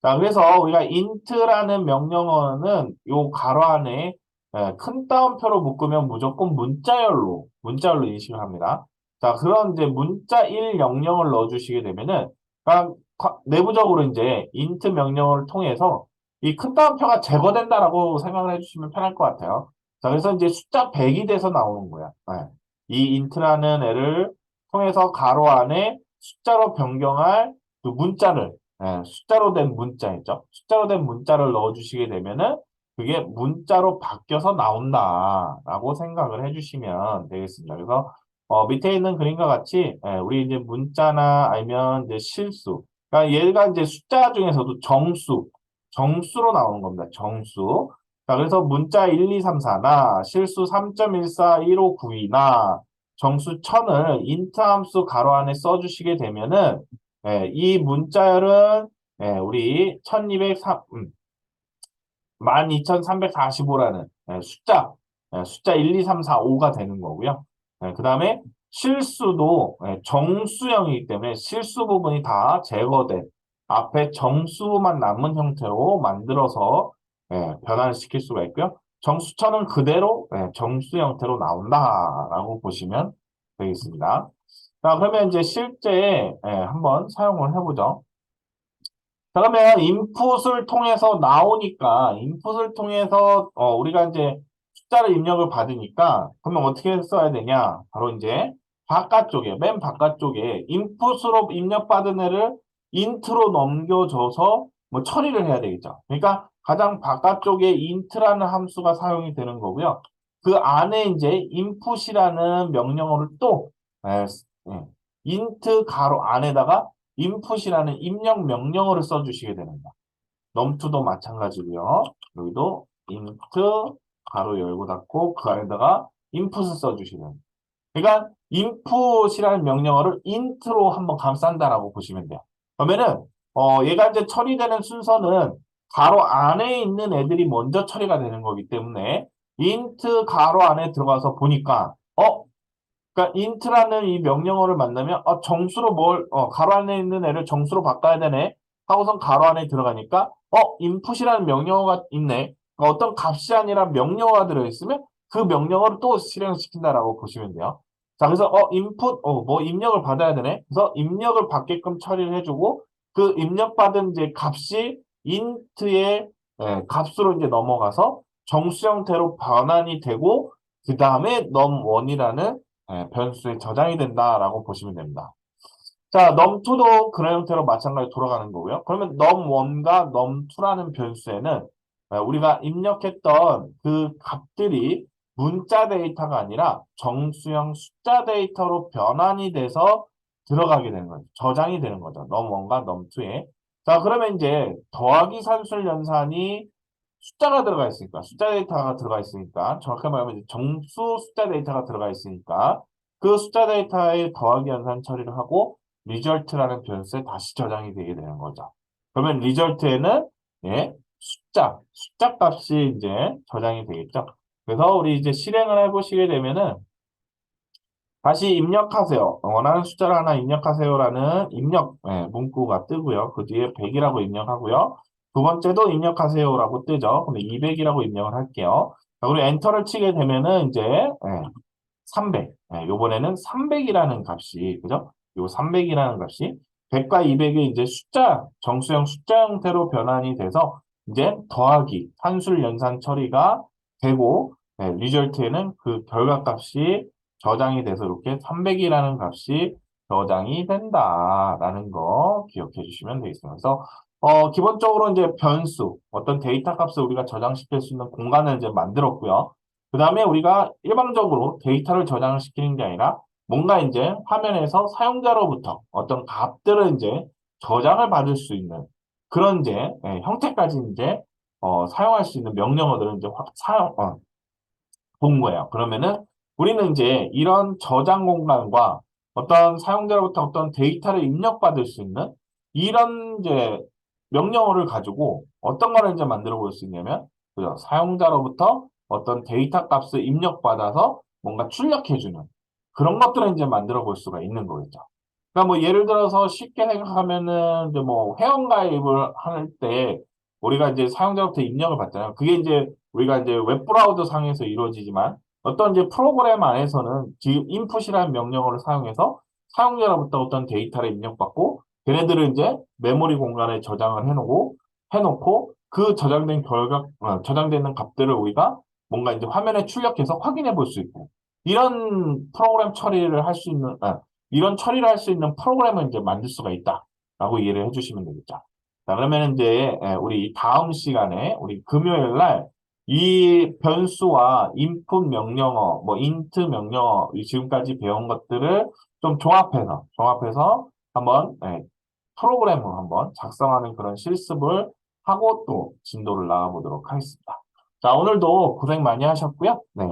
자, 그래서 우리가 int라는 명령어는 요 괄호 안에 큰 따옴표로 묶으면 무조건 문자열로 인식을 합니다. 자, 그런 이제 문자 1 영령을 넣어주시게 되면은, 그러니까 내부적으로 이제 int 명령어를 통해서 이 큰 따옴표가 제거된다라고 생각을 해주시면 편할 것 같아요. 자, 그래서 이제 숫자 100이 돼서 나오는 거야. 네. 이 int라는 애를 통해서 괄호 안에 숫자로 변경할 그 문자를 숫자로 된 문자 있죠? 숫자로 된 문자를 넣어주시게 되면은 그게 문자로 바뀌어서 나온다라고 생각을 해주시면 되겠습니다. 그래서 밑에 있는 그림과 같이 우리 이제 문자나 아니면 이제 실수, 그러니까 얘가 이제 숫자 중에서도 정수로 나오는 겁니다. 정수. 자, 그래서 문자 1, 2, 3, 4나 실수 3.141592나 정수 1000을 인트 함수 괄호 안에 써주시게 되면은 이 문자열은 우리 12,345라는 숫자 1, 2, 3, 4, 5가 되는 거고요. 그 다음에 실수도 정수형이기 때문에 실수 부분이 다 제거돼 앞에 정수만 남은 형태로 만들어서 변환을 시킬 수가 있고요. 정수천은 그대로 정수 형태로 나온다라고 보시면 되겠습니다. 자, 그러면 이제 실제 한번 사용을 해보죠. 자, 그러면 인풋을 통해서 우리가 이제 숫자를 입력을 받으니까 그러면 어떻게 써야 되냐? 바로 이제 맨 바깥쪽에 인풋으로 입력받은 애를 인트로 넘겨줘서 뭐 처리를 해야 되겠죠. 그러니까 가장 바깥쪽에 int라는 함수가 사용이 되는 거고요. 그 안에 이제 input이라는 명령어를 또 에, 예, int 가로 안에다가 input이라는 입력 명령어를 써주시게 됩니다. 넘투도 마찬가지고요. 여기도 int 가로 열고 닫고 그 안에다가 input을 써주시면 됩니다. 그러니까 input이라는 명령어를 int로 한번 감싼다라고 보시면 돼요. 그러면은 얘가 이제 처리되는 순서는 가로 안에 있는 애들이 먼저 처리가 되는 거기 때문에 int 가로 안에 들어가서 보니까 그러니까 int라는 이 명령어를 만나면 정수로 가로 안에 있는 애를 정수로 바꿔야 되네 하고선 가로 안에 들어가니까 input이라는 명령어가 있네. 그러니까 어떤 값이 아니라 명령어가 들어있으면 그 명령어를 또 실행시킨다라고 보시면 돼요. 자, 그래서 뭐 입력을 받아야 되네. 그래서 입력을 받게끔 처리를 해주고 그 입력받은 이제 값이 int의 값으로 이제 넘어가서 정수 형태로 변환이 되고 그 다음에 num1이라는 변수에 저장이 된다라고 보시면 됩니다. 자, num2도 그런 형태로 마찬가지로 돌아가는 거고요. 그러면 num1과 num2라는 변수에는 우리가 입력했던 그 값들이 문자 데이터가 아니라 정수형 숫자 데이터로 변환이 돼서 들어가게 되는 거죠. 저장이 되는 거죠. num1과 num2에. 자, 그러면 이제 더하기 산술 연산이 숫자 데이터가 들어가 있으니까, 정확히 말하면 이제 정수 숫자 데이터가 들어가 있으니까, 그 숫자 데이터에 더하기 연산 처리를 하고, 리절트라는 변수에 다시 저장이 되게 되는 거죠. 그러면 리절트에는, 숫자 값이 이제 저장이 되겠죠. 그래서 우리 이제 실행을 해보시게 되면은, 다시 입력하세요. 원하는 숫자를 하나 입력하세요라는 문구가 뜨고요. 그 뒤에 100이라고 입력하고요. 두 번째도 입력하세요라고 뜨죠. 근데 200이라고 입력을 할게요. 자, 우리 엔터를 치게 되면은 이제 300. 요번에는 300이라는 값이 그죠? 요 300이라는 값이 100과 200이 이제 정수형 숫자 형태로 변환이 돼서 이제 더하기 산술 연산 처리가 되고 리절트에는 그 결과값이 저장이 돼서 이렇게 300이라는 값이 저장이 된다라는 거 기억해 주시면 되겠습니다. 그래서 기본적으로 이제 변수, 어떤 데이터 값을 우리가 저장시킬 수 있는 공간을 이제 만들었고요. 그 다음에 우리가 일방적으로 데이터를 저장을 시키는 게 아니라 뭔가 이제 화면에서 사용자로부터 어떤 값들을 이제 저장을 받을 수 있는 그런 이제 형태까지 이제 사용할 수 있는 명령어들을 이제 본 거예요. 그러면은 우리는 이제 이런 저장 공간과 어떤 사용자로부터 어떤 데이터를 입력받을 수 있는 이런 이제 명령어를 가지고 어떤 거를 이제 만들어 볼 수 있냐면, 그죠? 사용자로부터 어떤 데이터 값을 입력받아서 뭔가 출력해주는 그런 것들을 이제 만들어 볼 수가 있는 거겠죠. 그러니까 뭐 예를 들어서 쉽게 생각하면은 이제 뭐 회원가입을 할 때 우리가 이제 사용자부터 입력을 받잖아요. 그게 이제 우리가 이제 웹브라우저 상에서 이루어지지만 어떤 이제 프로그램 안에서는 지금 인풋이라는 명령어를 사용해서 사용자로부터 어떤 데이터를 입력받고 걔네들을 이제 메모리 공간에 저장을 해놓고 그 저장되는 값들을 우리가 뭔가 이제 화면에 출력해서 확인해 볼 수 있고 이런 프로그램 처리를 할 수 있는 이런 처리를 할 수 있는 프로그램을 이제 만들 수가 있다라고 이해를 해주시면 되겠죠. 자, 그러면 이제 우리 다음 시간에 우리 금요일 날 이 변수와 input 명령어, 뭐 int 명령어, 이 지금까지 배운 것들을 좀 종합해서 한번 프로그램을 한번 작성하는 그런 실습을 하고 또 진도를 나가보도록 하겠습니다. 자, 오늘도 고생 많이 하셨고요. 네,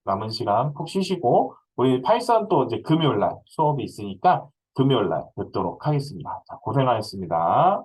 남은 시간 푹 쉬시고 우리 파이썬 또 이제 금요일 날 수업이 있으니까 금요일 날 뵙도록 하겠습니다. 자, 고생하셨습니다.